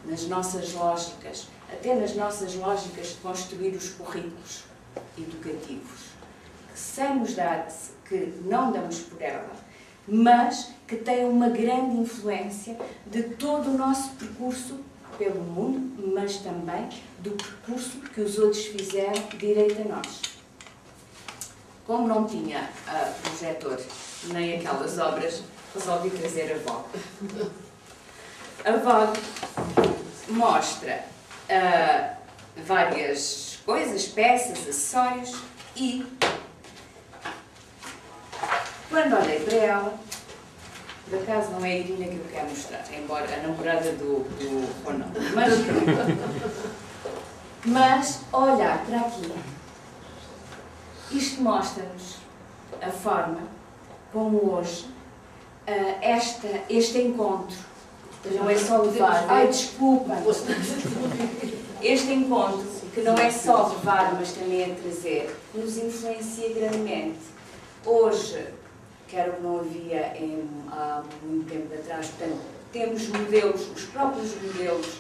nas nossas lógicas, até nas nossas lógicas de construir os currículos educativos, que não damos por ela, mas que tem uma grande influência de todo o nosso percurso pelo mundo, mas também do percurso que os outros fizeram direito a nós. Como não tinha projetor nem aquelas obras, resolvi trazer a Vogue. A Vogue mostra várias coisas, peças, acessórios, e quando olhei para ela, por acaso não é a Irina que eu quero mostrar, embora a namorada do Ronaldo, mas olhar para aqui, isto mostra-nos a forma como hoje este encontro, não é só levar, desculpa, este encontro, que não é só levar, mas também é trazer, nos influencia grandemente. Hoje, que era o que não havia há muito tempo atrás, portanto, temos modelos, os próprios modelos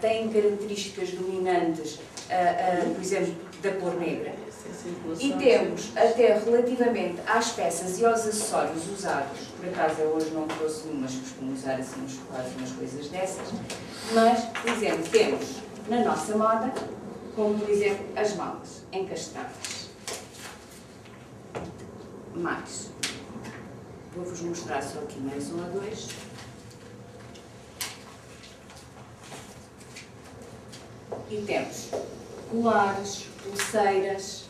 têm características dominantes, por exemplo, da cor negra. E temos, até relativamente às peças e aos acessórios usados, por acaso eu hoje não trouxe nenhum, mas costumo usar assim uns chocolates, umas coisas dessas, mas, por exemplo, temos na nossa moda, como por exemplo, as malas encastradas. Mais. Vou-vos mostrar só aqui mais um ou dois. E temos colares, pulseiras,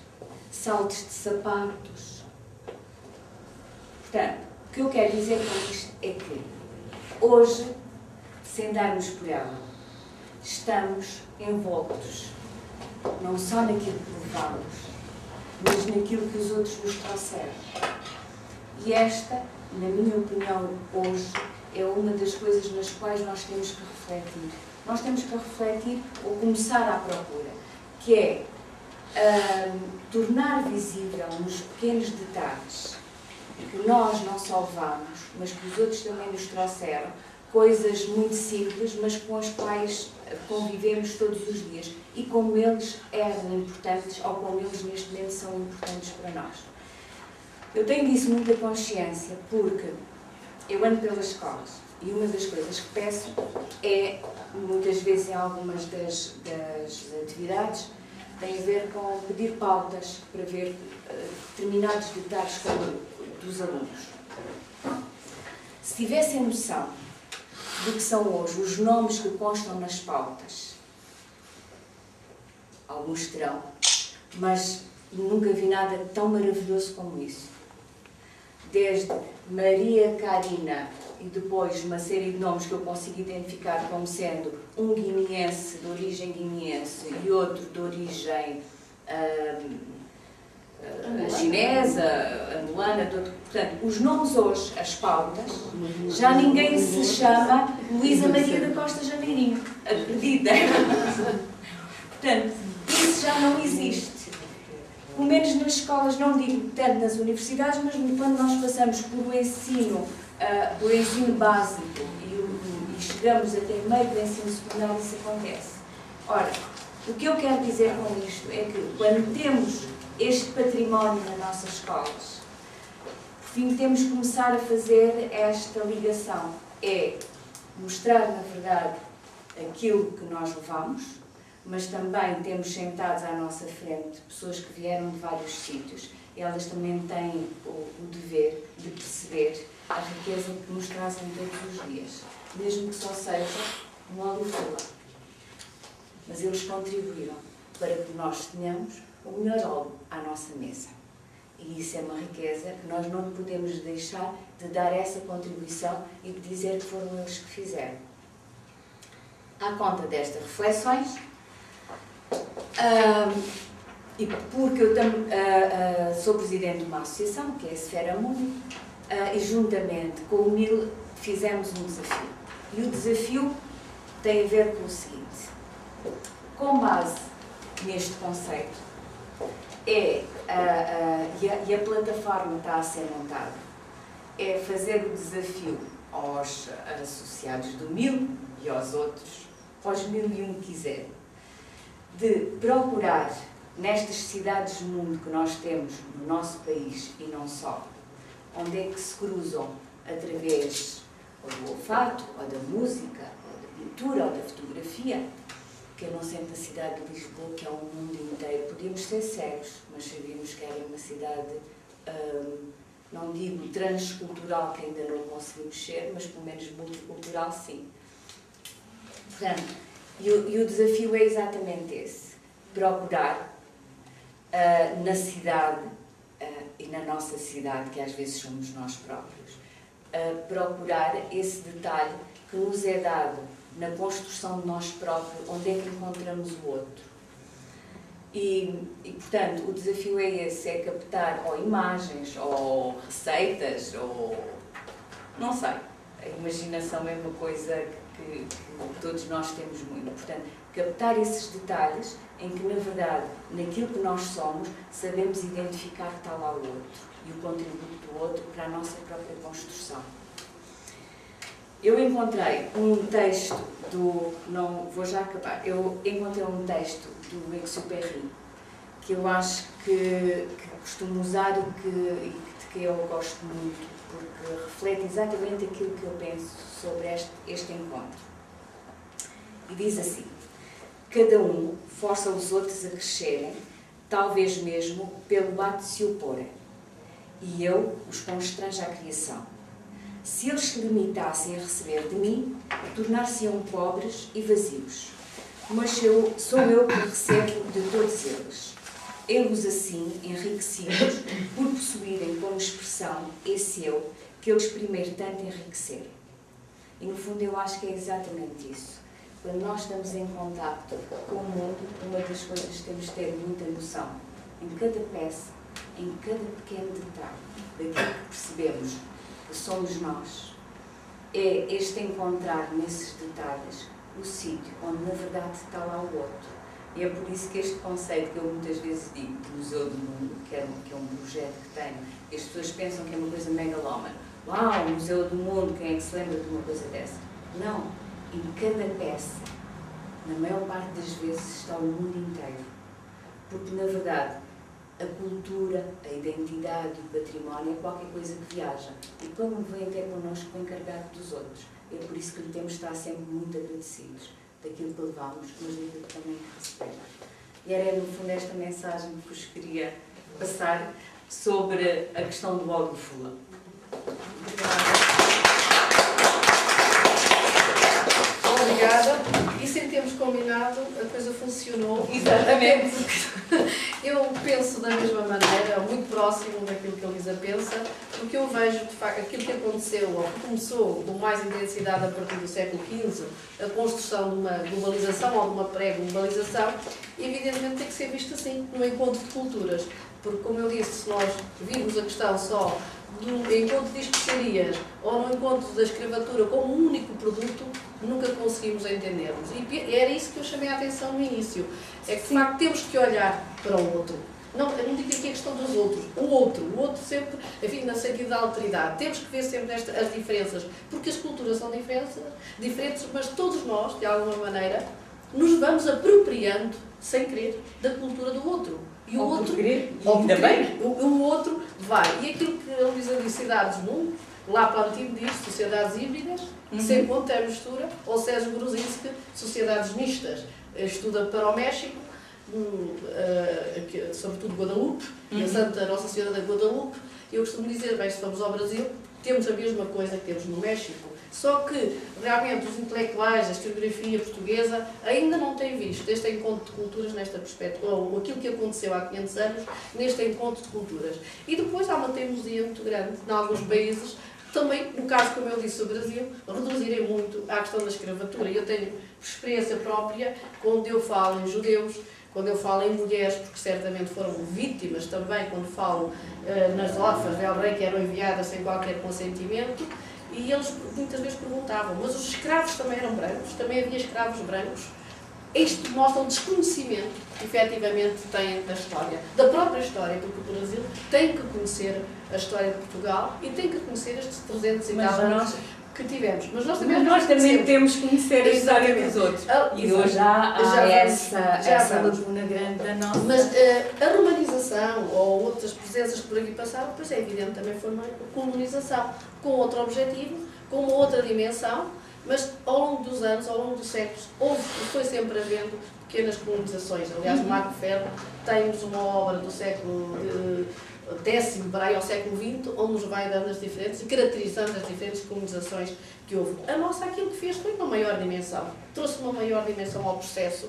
saltos de sapatos. Portanto, o que eu quero dizer com isto é que hoje, sem darmos por ela, estamos envoltos não só naquilo que levamos, mas naquilo que os outros nos trouxeram. E esta, na minha opinião, hoje, é uma das coisas nas quais nós temos que refletir. Nós temos que refletir ou começar à procura, que é tornar visível nos pequenos detalhes que nós não só levamos, mas que os outros também nos trouxeram, coisas muito simples, mas com as quais convivemos todos os dias e como eles eram importantes ou como eles neste momento são importantes para nós. Eu tenho disso muita consciência porque eu ando pelas escolas e uma das coisas que peço é, muitas vezes em algumas das atividades, tem a ver com pedir pautas para ver determinados detalhes dos alunos. Se tivessem noção do que são hoje os nomes que constam nas pautas, alguns terão, mas nunca vi nada tão maravilhoso como isso. Desde Maria Karina e depois uma série de nomes que eu consigo identificar como sendo um guineense, de origem guineense, e outro de origem chinesa, angolana, portanto, os nomes hoje, as pautas, já ninguém se chama Luísa Maria da Costa Janeirinho, acredita? Portanto, isso já não existe. Pelo menos nas escolas, não digo tanto nas universidades, mas quando nós passamos por ensino básico e chegamos até meio do ensino secundário, isso acontece. Ora, o que eu quero dizer com isto é que quando temos este património nas nossas escolas, por fim temos que começar a fazer esta ligação. É mostrar, na verdade, aquilo que nós levamos, mas também temos sentados à nossa frente pessoas que vieram de vários sítios. Elas também têm o dever de perceber a riqueza que nos trazem todos os dias, mesmo que só seja um óleo fula. Mas eles contribuíram para que nós tenhamos o melhor óleo à nossa mesa. E isso é uma riqueza que nós não podemos deixar de dar essa contribuição e de dizer que foram eles que fizeram. À conta destas reflexões, e porque eu sou presidente de uma associação, que é a Esfera Mundi, e juntamente com o MIL fizemos um desafio. E o desafio tem a ver com o seguinte: com base neste conceito, e a plataforma está a ser montada, é fazer o desafio aos associados do MIL e aos outros aos 1001 que quiser, de procurar nestas cidades do mundo que nós temos no nosso país e não só, onde é que se cruzam através ou do olfato, ou da música, ou da pintura, ou da fotografia, que eu não sento na cidade de Lisboa, que é o mundo inteiro. Podíamos ser cegos, mas sabíamos que era uma cidade, não digo transcultural, que ainda não conseguimos ser, mas pelo menos multicultural, sim. Portanto, e o desafio é exatamente esse, procurar na cidade e na nossa cidade, que às vezes somos nós próprios, procurar esse detalhe que nos é dado na construção de nós próprios, onde é que encontramos o outro. E, portanto, o desafio é esse, é captar ou imagens, ou receitas, ou... não sei. A imaginação é uma coisa que todos nós temos muito. Portanto, captar esses detalhes em que, na verdade, naquilo que nós somos, sabemos identificar que está lá o outro e o contributo do outro para a nossa própria construção. Eu encontrei um texto do... não vou já acabar. Eu encontrei um texto do Exupéry que eu acho que costumo usar e de que eu gosto muito, porque reflete exatamente aquilo que eu penso sobre este encontro. E diz assim: cada um força os outros a crescerem, talvez mesmo pelo ato de se oporem, e eu os constranjo à criação. Se eles se limitassem a receber de mim, tornar-se-ão pobres e vazios. Mas sou eu que recebo de todos eles. Eles assim, enriquecidos, por possuírem como expressão esse eu que eles primeiro tanto enriqueceram. E no fundo eu acho que é exatamente isso. Quando nós estamos em contacto com o mundo, uma das coisas que temos de ter muita noção, em cada peça, em cada pequeno detalhe, daquilo que percebemos que somos nós, é este encontrar nesses detalhes o sítio onde na verdade está lá o outro. E é por isso que este conceito que eu muitas vezes digo de Museu do Mundo, que é um projeto que tenho, e as pessoas pensam que é uma coisa megalómana. Uau, Museu do Mundo, quem é que se lembra de uma coisa dessa? Não, em cada peça, na maior parte das vezes, está o mundo inteiro. Porque na verdade, a cultura, a identidade, o património é qualquer coisa que viaja. E como vem até connosco com o encarregado dos outros. É por isso que lhe temos de estar sempre muito agradecidos daquilo que levamos, mas daquilo que também recebemos. E era, no fundo, esta mensagem que vos queria passar sobre a questão do óleo fula. Obrigada. E sem termos combinado, a coisa funcionou. Exatamente. Eu penso da mesma maneira, muito próximo daquilo que a Elisa pensa, porque eu vejo, de facto, aquilo que aconteceu, ou que começou com mais intensidade a partir do século XV, a construção de uma globalização ou de uma pré-globalização, evidentemente tem que ser visto assim, num encontro de culturas. Porque, como eu disse, se nós virmos a questão só do encontro de especiarias ou no encontro da escravatura como um único produto, nunca conseguimos entender-nos. E era isso que eu chamei a atenção no início. É que, de facto, temos que olhar para o outro. Não digo aqui a questão dos outros. O outro sempre, enfim, no sentido da alteridade. Temos que ver sempre as diferenças, porque as culturas são diferentes, mas todos nós, de alguma maneira, nos vamos apropriando, sem querer, da cultura do outro. E o outro, ainda bem. O outro vai. E aquilo que a Luísa disse, cidades do mundo, lá Plantino diz, sociedades híbridas, sem encontra a mistura, ou Sérgio Gruzinski, sociedades mistas. Estuda para o México, sobretudo Guadalupe, a Santa Nossa Senhora da Guadalupe. Eu costumo dizer, bem, se vamos ao Brasil, temos a mesma coisa que temos no México. Só que, realmente, os intelectuais, a historiografia portuguesa, ainda não têm visto este encontro de culturas nesta perspectiva, ou aquilo que aconteceu há 500 anos, neste encontro de culturas. E depois há uma teimosia muito grande, em alguns países, também, no caso, como eu disse, o Brasil, reduzirem muito à questão da escravatura. Eu tenho experiência própria, quando eu falo em judeus, quando eu falo em mulheres, porque certamente foram vítimas também, quando falo nas órfãs del rei que eram enviadas sem qualquer consentimento, e eles muitas vezes perguntavam, mas os escravos também eram brancos? Também havia escravos brancos? Isto mostra um desconhecimento que efetivamente têm da história, da própria história, porque o Brasil tem que conhecer a história de Portugal e tem que conhecer estes 300 e tal anos. que tivemos. Mas nós também temos que conhecer a história Exatamente. dos outros. E Exato. hoje há essa vamos. laguna grande da nossa. Mas a romanização ou outras presenças que por aqui passaram, pois é evidente, também foi uma colonização com outro objetivo, com uma outra dimensão, mas ao longo dos anos, ao longo dos séculos, foi sempre havendo pequenas colonizações. Aliás, Marco Ferro temos uma obra do século X para aí ao século XX, onde nos vai dando as diferentes e caracterizando as diferentes colonizações que houve. A nossa, aquilo que fez foi uma maior dimensão, trouxe uma maior dimensão ao processo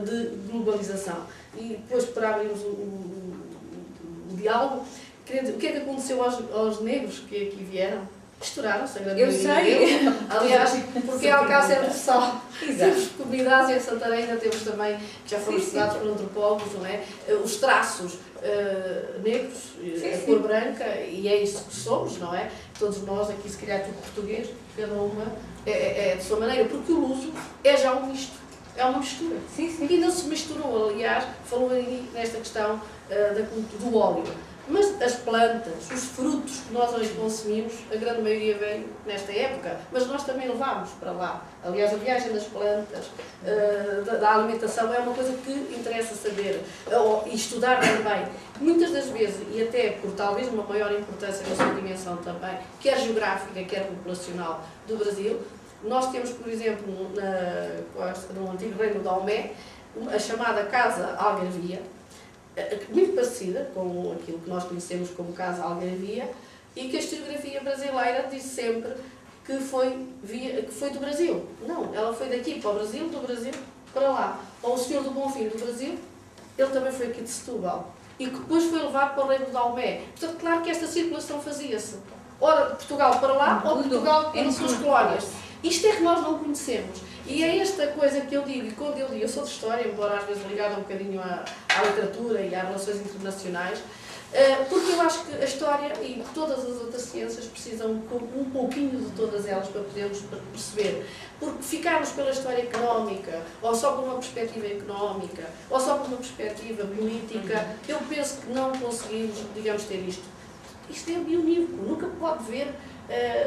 de globalização. E depois, para abrirmos o diálogo, o que é que aconteceu aos negros que aqui vieram? Misturaram-se a grande maioria deles. Aliás, porque é Alcácer do Sal. Temos comunidades em Santarém, temos também, que já foram estudados por antropólogos, não é? Os traços negros, a cor branca, e é isso que somos, não é? Todos nós aqui, se calhar tudo português, cada uma é de sua maneira, porque o luso é já um misto, é uma mistura. E não se misturou, aliás, falou aí nesta questão do óleo. Mas as plantas, os frutos que nós hoje consumimos, a grande maioria veio nesta época, mas nós também levámos para lá. Aliás, a viagem das plantas, da alimentação, é uma coisa que interessa saber e estudar também. Muitas das vezes, e até por talvez uma maior importância na sua dimensão também, quer geográfica, quer populacional do Brasil, nós temos, por exemplo, no antigo reino de Daomé, a chamada Casa Algarvia, muito parecida com aquilo que nós conhecemos como Casa Algarvia, e que a historiografia brasileira diz sempre que foi do Brasil. Não, ela foi daqui para o Brasil, do Brasil para lá. Ou o Senhor do Bonfim do Brasil, ele também foi aqui de Setúbal. E que depois foi levado para o Reino de Daomé. Portanto, claro que esta circulação fazia-se. Ora de Portugal para lá, ou de Portugal para as suas colónias. Isto é que nós não conhecemos. E é esta coisa que eu digo, e quando eu digo, eu sou de História, embora às vezes ligada um bocadinho à literatura e às relações internacionais, porque eu acho que a História e todas as outras ciências precisam um pouquinho de todas elas para podermos perceber. Porque ficarmos pela história económica, ou só por uma perspectiva económica, ou só por uma perspectiva política, eu penso que não conseguimos, digamos, ter isto. Isto é bionívoco, nunca pode ver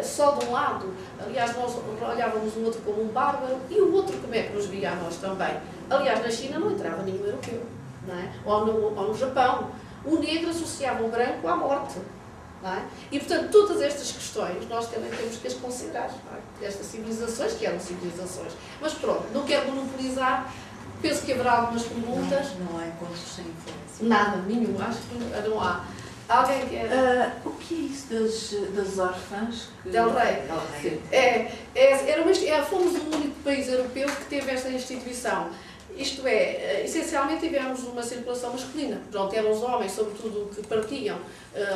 só de um lado. Aliás, nós olhávamos um outro como um bárbaro e o outro como é que nos via a nós também. Aliás, na China não entrava nenhum europeu, não é? Ou no Japão. O negro associava o branco à morte. Não é? E, portanto, todas estas questões nós também temos que as considerar. Não é? Estas civilizações, que eram civilizações. Mas pronto, não quero monopolizar. Penso que haverá algumas perguntas. Não há encontros sem influência. Nada, nenhum. Acho que não há. Alguém quer? O que é isso das órfãs? Del Rey. Fomos o único país europeu que teve esta instituição. Isto é, essencialmente tivemos uma circulação masculina. Pronto, eram os homens, sobretudo, que partiam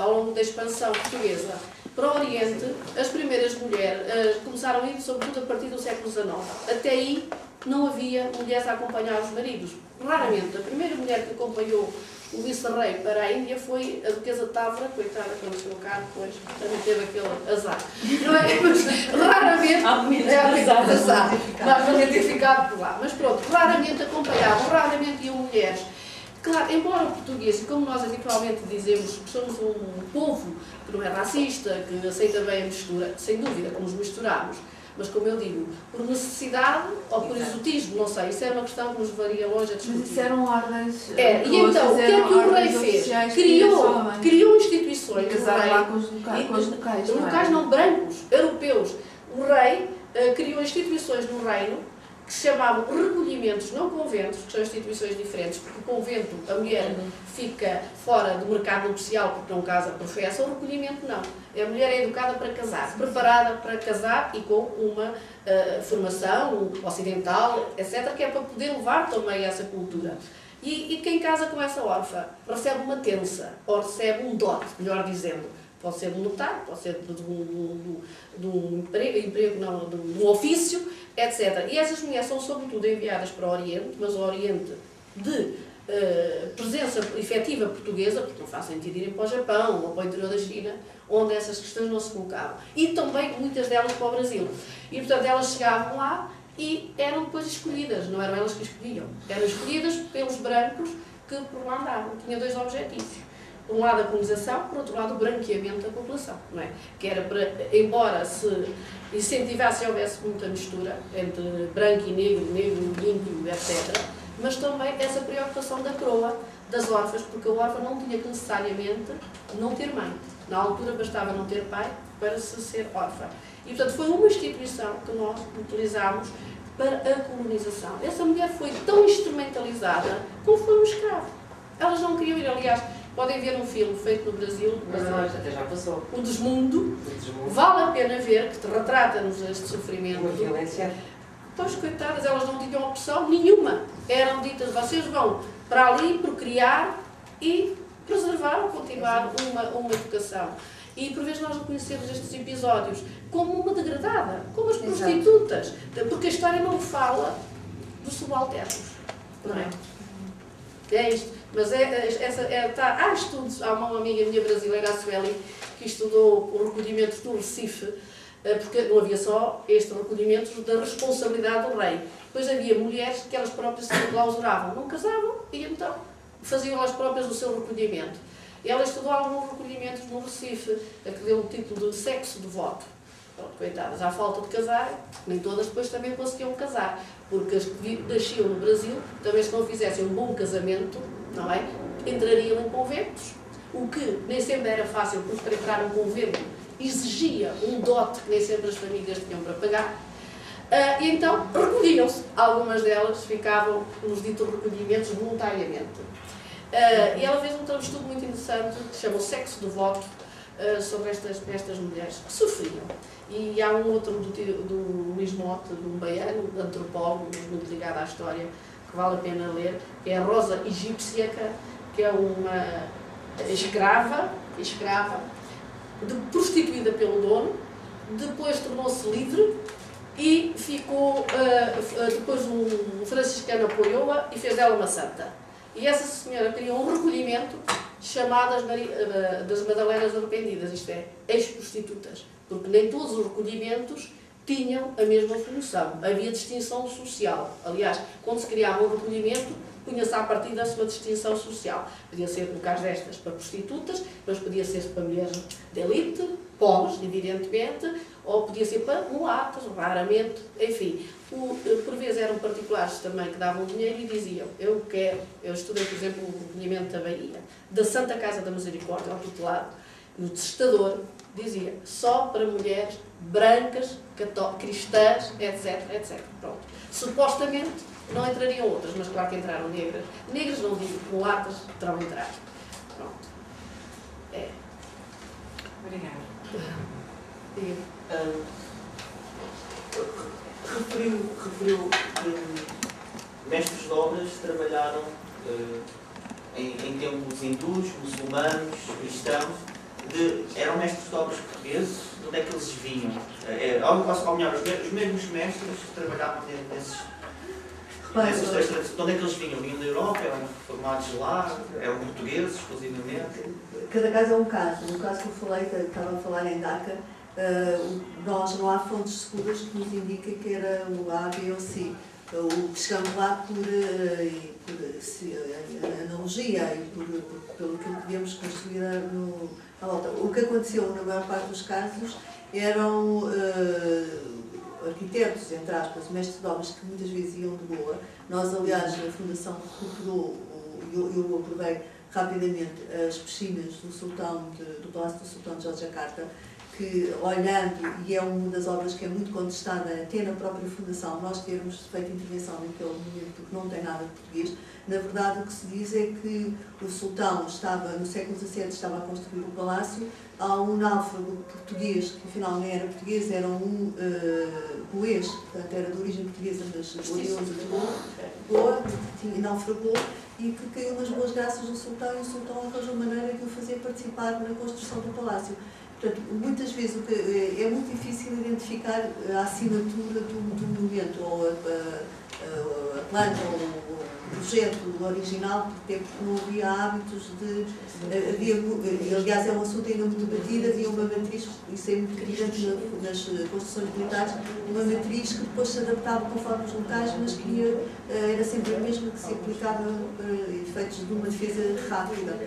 ao longo da expansão portuguesa para o Oriente. As primeiras mulheres começaram a ir, sobretudo, a partir do século XIX. Até aí não havia mulheres a acompanhar os maridos. Raramente. A primeira mulher que acompanhou o vice-rei para a Índia foi a duquesa de Távora, coitada, quando chegou cá depois, também teve aquele azar. Não é? Mas raramente, azar, mas identificado por lá. Mas pronto, raramente acompanhavam, raramente iam mulheres. Claro, embora o português, como nós habitualmente dizemos, que somos um povo que não é racista, que aceita bem a mistura, sem dúvida, que nos misturamos. Mas, como eu digo, por necessidade ou por exotismo, não sei, isso é uma questão que nos varia longe a discutir. Mas isso eram ordens. E então, o que é que o rei fez? Criou instituições. Casar lá com os locais. Locais não brancos, europeus. O rei criou instituições no reino que se chamavam recolhimentos, não conventos, que são instituições diferentes, porque o convento, a mulher fica fora do mercado nupcial porque não casa, professa, o recolhimento não. A mulher é educada para casar, preparada para casar e com uma formação ocidental, etc., que é para poder levar também essa cultura. E quem casa com essa órfã recebe uma tensa, ou recebe um dote, melhor dizendo. Pode ser de um notário, pode ser de um de um ofício, etc. E essas mulheres são sobretudo enviadas para o Oriente, mas o Oriente de presença efetiva portuguesa, porque não faz sentido irem para o Japão ou para o interior da China, onde essas questões não se colocavam. E também muitas delas para o Brasil. E portanto elas chegavam lá e eram depois escolhidas, não eram elas que escolhiam. Eram escolhidas pelos brancos que por lá andavam. Tinha dois objetivos. por um lado a colonização, por outro lado o branqueamento da população, não é? Que era para, embora se incentivasse e houvesse muita mistura entre branco e negro, negro e índio, etc., mas também essa preocupação da coroa, das órfãs, porque a órfã não tinha que necessariamente não ter mãe. Na altura bastava não ter pai para se ser órfã. E, portanto, foi uma instituição que nós utilizámos para a colonização. Essa mulher foi tão instrumentalizada como foi um escravo. Elas não queriam ir, aliás, podem ver um filme feito no Brasil, até já passou. O Desmundo. Vale a pena ver, que retrata-nos este sofrimento. Uma violência. Pois, coitadas, elas não tinham opção nenhuma. Eram ditas, vocês vão para ali procriar e preservar ou continuar uma educação. E por vezes nós reconhecemos estes episódios como uma degradada, como as prostitutas, porque a história não fala dos subalternos, não é? É isto. Mas há estudos, há uma amiga minha brasileira, a Sueli, que estudou o recolhimento do Recife, porque não havia só este recolhimento da responsabilidade do rei. Depois havia mulheres que elas próprias se clausuravam, não casavam e então faziam elas próprias o seu recolhimento. Ela estudou alguns recolhimentos no Recife, que deu o título de sexo de voto. Pronto, coitadas, à falta de casarem, nem todas depois também conseguiam casar, porque as que nasciam no Brasil, também se não fizessem um bom casamento, não é? Entrariam em conventos, o que nem sempre era fácil, porque para entrar num convento exigia um dote que nem sempre as famílias tinham para pagar. E então recolhiam-se. Algumas delas ficavam nos ditos recolhimentos voluntariamente. E ela fez um estudo muito interessante que se chama o sexo do voto sobre estas mulheres que sofriam. E há um outro do Luís Mote, de um baiano, antropólogo, muito ligado à história, que vale a pena ler, que é a Rosa Egípcia, que é uma escrava, prostituída pelo dono, depois tornou-se livre e ficou, depois um franciscano apoiou-a e fez dela uma santa. E essa senhora criou um recolhimento chamado das Madalenas Arrependidas, isto é, ex-prostitutas, porque nem todos os recolhimentos tinham a mesma função, havia distinção social. Aliás, quando se criava um recolhimento, punha-se à partida uma distinção social. Podia ser, no caso destas, para prostitutas, mas podia ser para mulheres de elite, pobres, evidentemente, ou podia ser para mulatas, raramente, enfim. Por vezes eram particulares também que davam dinheiro e diziam, eu estudei, por exemplo, o recolhimento da Bahia, da Santa Casa da Misericórdia, ao tutelado, e o testador dizia, só para mulheres brancas, cristãs, etc, etc. Pronto. Supostamente não entrariam outras, mas claro que entraram negras. Negras não digo, mulatas terão entrado. Pronto. Obrigada. Referiu que mestres de obras trabalharam em tempos hindus, muçulmanos, cristãos. Eram mestres de obras portugueses, de onde é que eles vinham? Ou melhor, os mesmos mestres que trabalhavam nesses três tradições, de onde é que eles vinham? Vinham da Europa, eram formados lá, eram portugueses exclusivamente? Cada caso é um caso. No caso que eu falei, que estava a falar em Dhaka, nós não há fontes seguras que nos indiquem que era o A, B ou C. O que chegamos lá por analogia e pelo que podíamos construir à volta. O que aconteceu na maior parte dos casos eram arquitetos, entre aspas, mestres de obras que muitas vezes iam de boa. Nós, aliás, a Fundação recuperou, eu abordei rapidamente as piscinas do Palácio do Sultão de Yogyakarta, que, olhando, e é uma das obras que é muito contestada até na própria Fundação, nós termos feito intervenção naquele momento, porque não tem nada de português. Na verdade, o que se diz é que o Sultão estava, no século XVII, estava a construir o palácio. Há um náufrago português, que afinal nem era português, era um goês, portanto era de origem portuguesa, mas origem de Goa, que naufragou e que caiu nas boas graças do Sultão, e o Sultão arranjou maneira de o fazer participar na construção do palácio. Portanto, muitas vezes é muito difícil identificar a assinatura do monumento, ou a planta, ou projeto original, porque não havia hábitos de... aliás, é um assunto ainda muito debatido, havia uma matriz, isso é muito evidente nas construções militares, uma matriz que depois se adaptava conforme os locais, mas que era sempre a mesma, que se aplicava para efeitos de uma defesa rápida.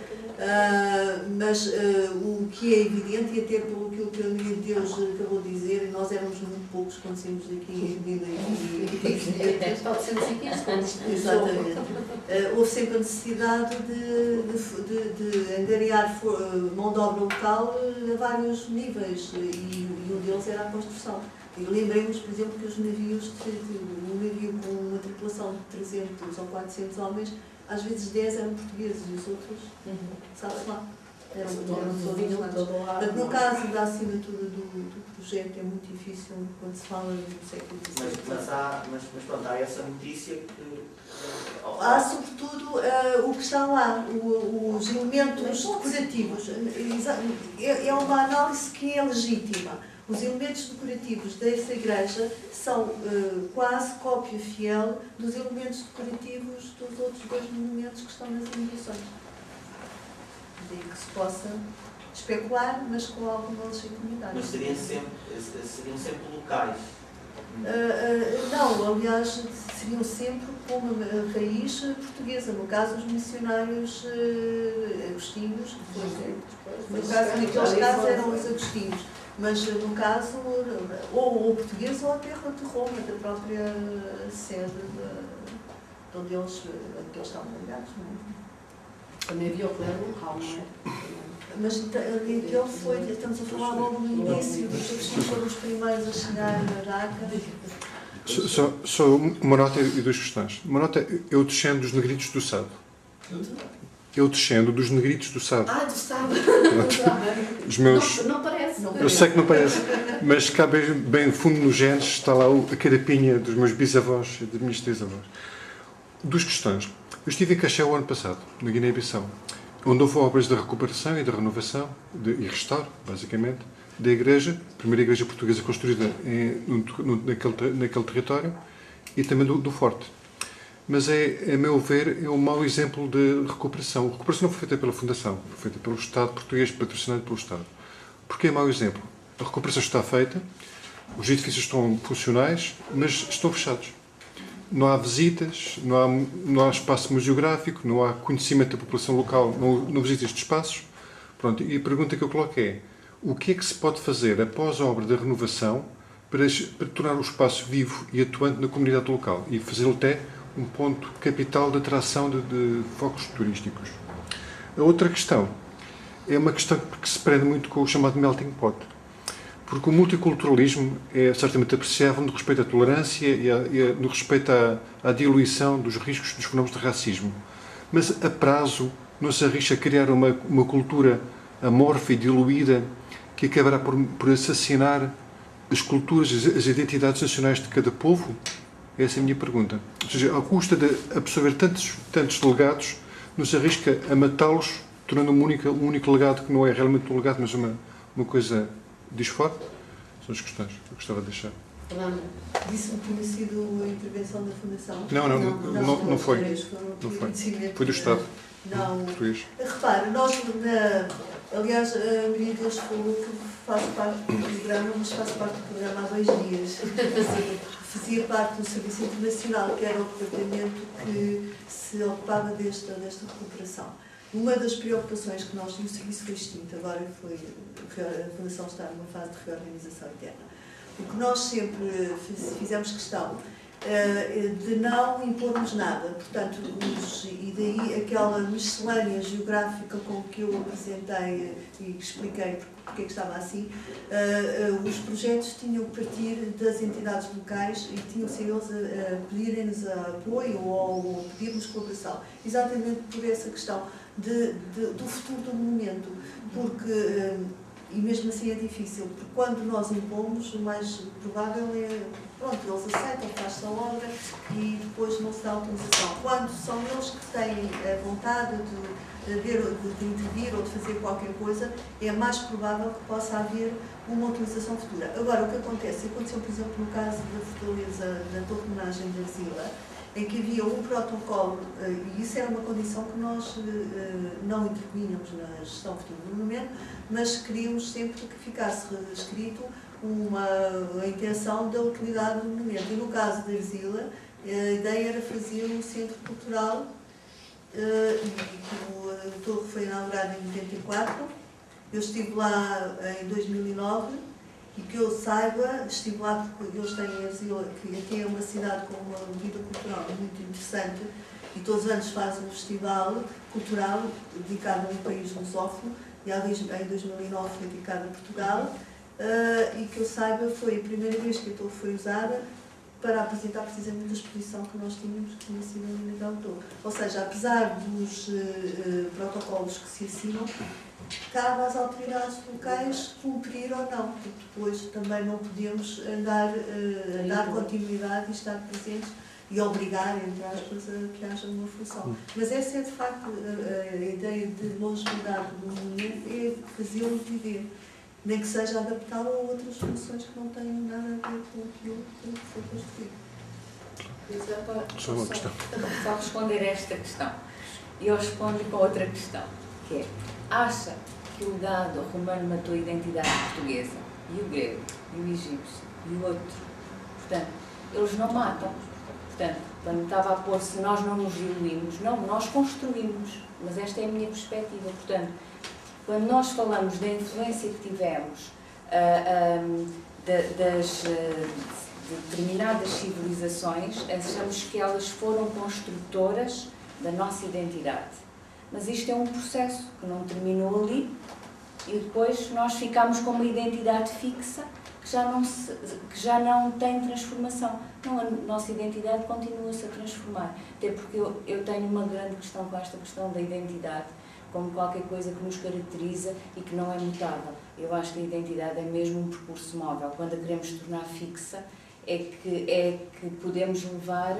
Mas o que é evidente, e até pelo que a Maria de Deus acabou de dizer, nós éramos muito poucos quando saímos daqui em 2015. Exatamente. Houve sempre a necessidade de angariar mão de obra local a vários níveis, e um deles era a construção. E lembremos, por exemplo, que os navios, um navio com uma tripulação de 300 ou 400 homens, às vezes 10 eram portugueses e os outros, sabe-se lá, eram todos lá. Portanto, no caso da assinatura do projeto é muito difícil quando se fala do século XVII. Mas pronto, há essa notícia que... Há sobretudo o que está lá, os elementos decorativos. É uma análise que é legítima. Os elementos decorativos dessa igreja são quase cópia fiel dos elementos decorativos dos outros dois monumentos que estão nas imediações. Daí que se possa especular, mas com alguma legitimidade. Mas seriam sempre locais? Não, aliás, seriam sempre com uma raiz portuguesa. No caso, os missionários agostinhos, no caso, naqueles casos eram os agostinhos. Mas no caso, ou português ou até de Roma, da própria sede de onde eles estavam ligados. Também havia o clero local, não é? Mas aquele foi, estamos a falar logo no início, dos agostinhos foram os primeiros a chegar na Araca. Só uma nota e duas questões. Uma nota, eu descendo dos negritos do Sado. Eu descendo dos negritos do Sado. Do Sado. Os meus... Não parece. Eu sei que não parece, mas cá bem fundo nos genes está lá a carapinha dos meus bisavós e das minhas trisavós. Duas questões. Eu estive em Cacheu o ano passado, na Guiné-Bissau, onde houve obras de recuperação e de renovação, e restauro, basicamente, da igreja, a primeira igreja portuguesa construída naquele território, e também do forte. Mas a meu ver, é um mau exemplo de recuperação. A recuperação não foi feita pela Fundação, foi feita pelo Estado português, patrocinado pelo Estado. Porquê é mau exemplo? A recuperação está feita, os edifícios estão funcionais, mas estão fechados. Não há visitas, não há espaço museográfico, não há conhecimento da população local, não visita estes espaços. Pronto, e a pergunta que eu coloco é: o que é que se pode fazer após a obra da renovação para tornar o espaço vivo e atuante na comunidade local e fazê-lo até um ponto capital de atração de focos turísticos? A outra questão é uma questão que se prende muito com o chamado melting pot. Porque o multiculturalismo é certamente apreciável no respeito à tolerância e no respeito à diluição dos riscos dos fenómenos de racismo. Mas a prazo não se arrisca a criar uma cultura amorfa e diluída que acabará por assassinar as culturas, as identidades nacionais de cada povo? Essa é a minha pergunta. Ou seja, à custa de absorver tantos legados, não se arrisca a matá-los, tornando um único legado que não é realmente um legado, mas uma coisa disforme? São as questões que eu gostava de deixar. Disse-me que tinha sido a intervenção da Fundação? Não foi. Não foi. Foi do Estado. Não. Português. Repare, nós, aliás, a Maria Deus falou que faz parte do programa, mas faz parte do programa há 2 dias. Fazia parte do Serviço Internacional, que era o departamento que se ocupava desta recuperação. Uma das preocupações que nós tínhamos, o serviço foi extinto, agora a Fundação está numa fase de reorganização interna. O que nós sempre fizemos questão de não impormos nada, portanto, e daí aquela miscelânea geográfica com que eu apresentei e expliquei porque é que estava assim, os projetos tinham que partir das entidades locais e tinham que ser eles a pedirem-nos apoio ou pedir-nos colaboração, exatamente por essa questão do futuro do monumento, porque, e mesmo assim é difícil, porque quando nós impomos, o mais provável é, pronto, eles aceitam, faz-se a obra e depois não se dá autorização. Quando são eles que têm a vontade de intervir ou de fazer qualquer coisa, é mais provável que possa haver uma utilização futura. Agora, o que aconteceu, por exemplo, no caso da fortaleza da Torre de Homenagem de Arzila, em que havia um protocolo, e isso era uma condição que nós não intervínhamos na gestão futura do monumento, mas queríamos sempre que ficasse escrito a intenção da utilidade do monumento. E no caso da Erzila, a ideia era fazer um centro cultural, o torre foi inaugurado em 94, eu estive lá em 2009, e que eu saiba, estive lá porque eles têm Erzila, que aqui é uma cidade com uma vida cultural muito interessante, e todos os anos fazem um festival cultural dedicado a um país lusófono, e em 2009 foi dedicado a Portugal, e que eu saiba foi a primeira vez que a torre foi usada para apresentar precisamente a exposição que nós tínhamos, que tinha sido ali naquela torre. Ou seja, apesar dos protocolos que se assinam, cabe às autoridades locais cumprir ou não, porque depois também não podemos dar continuidade e estar presentes e obrigar, entre aspas, a que haja uma função. Mas essa é, de facto, a ideia de longevidade do monumento, é fazê-lo viver, nem que seja adaptá-lo a outras funções que não tenham nada a ver com aquilo que foi construído. Só uma questão. Só responder a esta questão. E eu respondo com outra questão, que é: acha que o legado romano matou a identidade portuguesa, e o grego, e o egípcio, e o outro? Portanto, eles não matam. Portanto, quando estava a pôr, se nós não nos diluímos, não, nós construímos. Mas esta é a minha perspectiva. Portanto, quando nós falamos da influência que tivemos de determinadas civilizações, achamos que elas foram construtoras da nossa identidade. Mas isto é um processo que não terminou ali e depois nós ficamos com uma identidade fixa que já não tem transformação. Não, a nossa identidade continua-se a transformar. Até porque eu tenho uma grande questão com esta questão da identidade, como qualquer coisa que nos caracteriza e que não é mutável. Eu acho que a identidade é mesmo um percurso móvel. Quando a queremos tornar fixa, é que podemos levar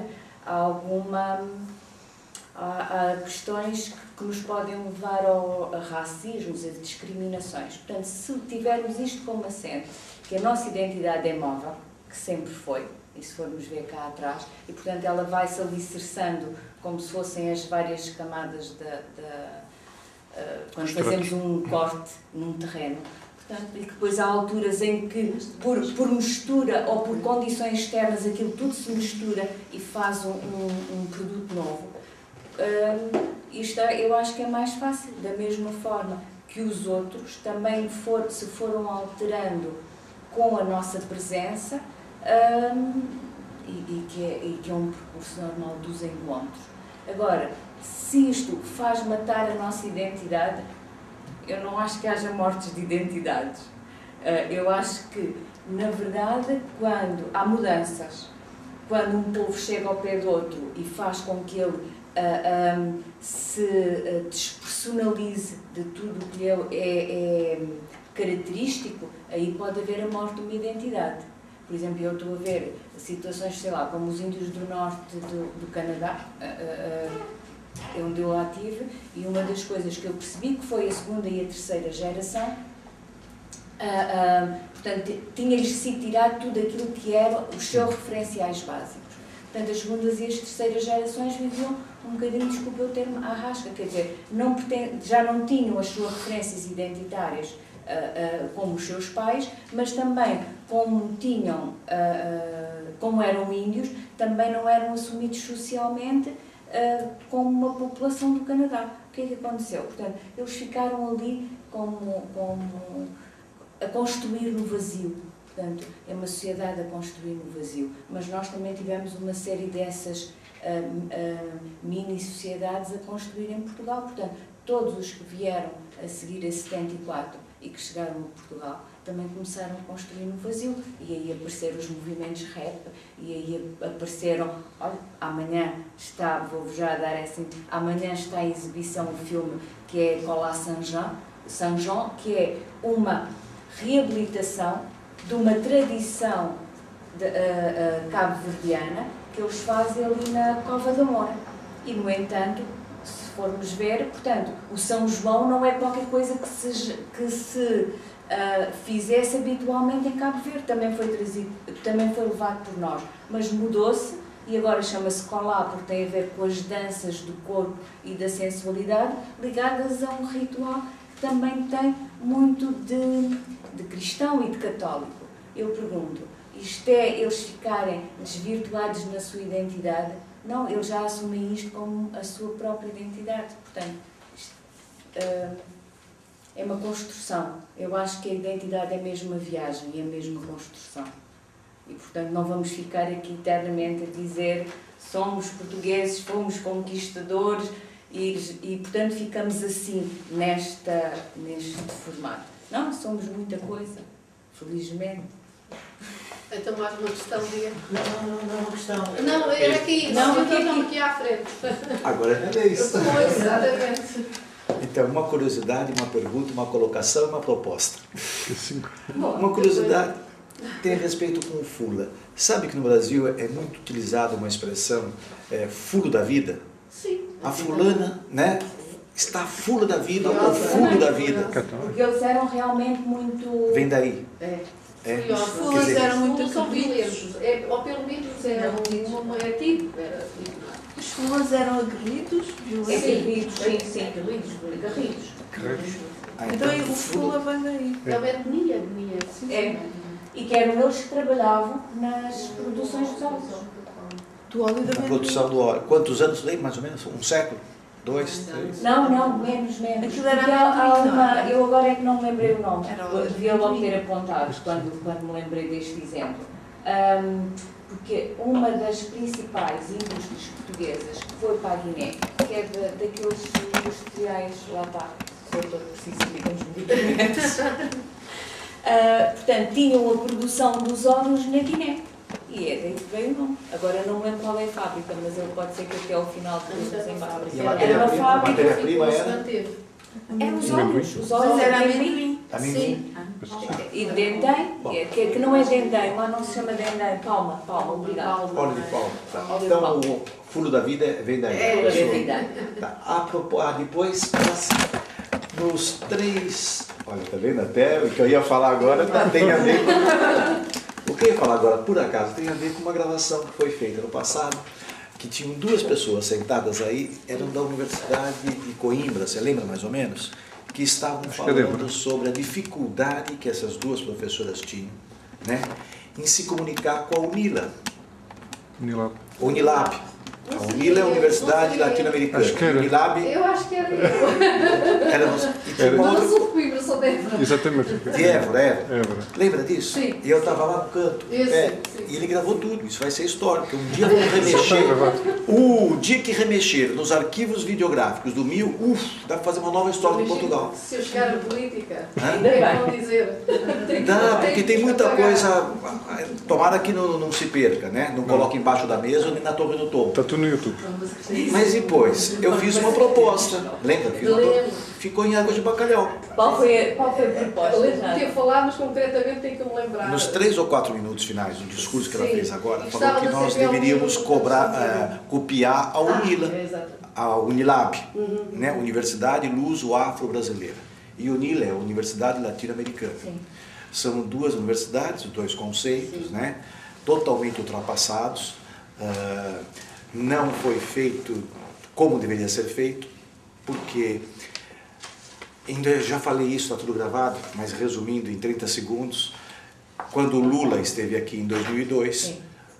a questões que nos podem levar a racismos, a discriminações. Portanto, se tivermos isto como assente, que a nossa identidade é móvel, que sempre foi, e se formos ver cá atrás, e portanto ela vai-se alicerçando como se fossem as várias camadas quando fazemos um corte num terreno. Portanto, e que depois há alturas em que, por mistura ou por condições externas, aquilo tudo se mistura e faz um produto novo. Isto eu acho que é mais fácil, da mesma forma que os outros também se foram alterando com a nossa presença, e que é um percurso normal dos encontros. Agora, se isto faz matar a nossa identidade, eu não acho que haja mortes de identidades. Eu acho que, na verdade, quando há mudanças, quando um povo chega ao pé do outro e faz com que ele se despersonalize de tudo o que é característico, aí pode haver a morte de uma identidade. Por exemplo, eu estou a ver situações, sei lá, como os índios do norte do Canadá, onde eu lá estive, e uma das coisas que eu percebi, que foi a segunda e a terceira geração, portanto, tinha-lhes sido tirado tudo aquilo que eram os seus referenciais básicos. Portanto, as segundas e as terceiras gerações viviam um bocadinho, desculpa o termo, à rasca, quer dizer, já não tinham as suas referências identitárias como os seus pais, mas também, como eram índios, também não eram assumidos socialmente como uma população do Canadá. O que é que aconteceu? Portanto, eles ficaram ali a construir no vazio. Portanto, é uma sociedade a construir no vazio. Mas nós também tivemos uma série dessas mini-sociedades a construir em Portugal. Portanto, todos os que vieram a seguir a 74 e que chegaram a Portugal também começaram a construir no vazio. E aí apareceram os movimentos rap, e aí apareceram, olha, amanhã está em exibição um filme que é Colas Saint-Jean, que é uma reabilitação de uma tradição cabo-verdiana que eles fazem ali na Cova da Moura. E, no entanto, se formos ver, portanto, o São João não é qualquer coisa que se fizesse habitualmente em Cabo Verde, também foi levado por nós, mas mudou-se e agora chama-se Colá porque tem a ver com as danças do corpo e da sensualidade, ligadas a um ritual que também tem muito de cristão e de católico. Eu pergunto, isto é eles ficarem desvirtuados na sua identidade? Não, eles já assumem isto como a sua própria identidade. Portanto, isto, é uma construção. Eu acho que a identidade é mesmo uma viagem, é mesmo uma construção. E, portanto, não vamos ficar aqui eternamente a dizer somos portugueses, fomos conquistadores e portanto, ficamos assim neste formato. Não, somos muita coisa, felizmente. Então, mais uma questão, Dia. Não é uma questão. Não, era aqui. Não, aqui à frente. Agora é isso. Pois, exatamente. Então, uma curiosidade, uma pergunta, uma colocação e uma proposta. Bom, Uma curiosidade tem respeito com o fula. Sabe que no Brasil é muito utilizada uma expressão fulo da vida? Sim. A fulana, né? Está fulo da vida ou fulo da vida. Porque eles eram realmente muito... Vem daí. Os fulos eram muito são violentos. Ou pelo menos é tipo. Os fulas eram aguerridos, violentos. Aguerridos, sim. Aguerridos. Então o fula vem daí. É uma etnia. É. E que eram eles que trabalhavam nas produções dos óleos. Do óleo da Na amendoim. produção do óleo. Quantos anos tem, mais ou menos? Um século? 2, 3? Não, menos. Aquilo era Porque há amendoim, não uma, era? eu agora é que não me lembrei o nome. Era o Devia logo amendoim. ter apontado quando me lembrei deste exemplo. Porque uma das principais indústrias portuguesas que foi para a Guiné, que é daqueles industriais, lá está, sou todo preciso de uns medicamentos. Portanto, tinham a produção dos óleos na Guiné. E é daí que veio o nome. Agora não me lembro qual é a fábrica, mas ele pode ser que até ao final depois nos embarque. E a Era uma fábrica. matéria-prima era? Eram os óleos. Os Mas óleos era de amendoim. Amendoim. E dendém, que não é dendém, lá não se chama dendém, palma, obrigado. Óleo de palma. Tá. Óleo de Então, palma. o fulo da vida vem daí. É dendém. Tá. Depois, nos 3... Olha, tá vendo até o que eu ia falar agora tem a ver com... O que eu ia falar agora, por acaso, tem a ver com uma gravação que foi feita no passado, que tinham 2 pessoas sentadas aí, eram da Universidade de Coimbra, você lembra mais ou menos? Que estavam falando sobre a dificuldade que essas 2 professoras tinham, né, em se comunicar com a UNILA. Unilab. A UNILA é a Universidade Latino-Americana. Acho que era. Unilab Eu acho que era eu. era... E tinha uma Não outra... sou de Coimbra, sou de Évora. Exatamente. De Évora. Lembra disso? Sim. E eu estava lá no canto. Eu sei, sim. E ele gravou tudo. Isso vai ser história. Porque um dia vamos remexer. O dia que remexer nos arquivos videográficos do MIL, dá para fazer uma nova história de Portugal. Se eu chegar à política, Hã? é bom dizer. Dá, porque tem muita coisa. Tomara que não se perca, né? Não coloque embaixo da mesa nem na torre do topo. Está tudo no YouTube. Mas depois, eu fiz uma proposta. Lembra? Fiz uma proposta. Ficou em Águas de Bacalhau. Qual foi a proposta? Eu lembro de já? ter falado, mas concretamente tenho que me lembrar. Nos 3 ou 4 minutos finais do discurso que ela Sim. fez agora, E falou estava que na nós CPLU, deveríamos outra copiar a UNILA, exato. a Unilab, né? Universidade Luso-Afro-Brasileira. E UNILA é a Universidade Latino-Americana. Sim. São 2 universidades, 2 conceitos, né? Totalmente ultrapassados. Não foi feito como deveria ser feito, porque... Ainda já falei isso, está tudo gravado, mas resumindo em 30 segundos, quando o Lula esteve aqui em 2002,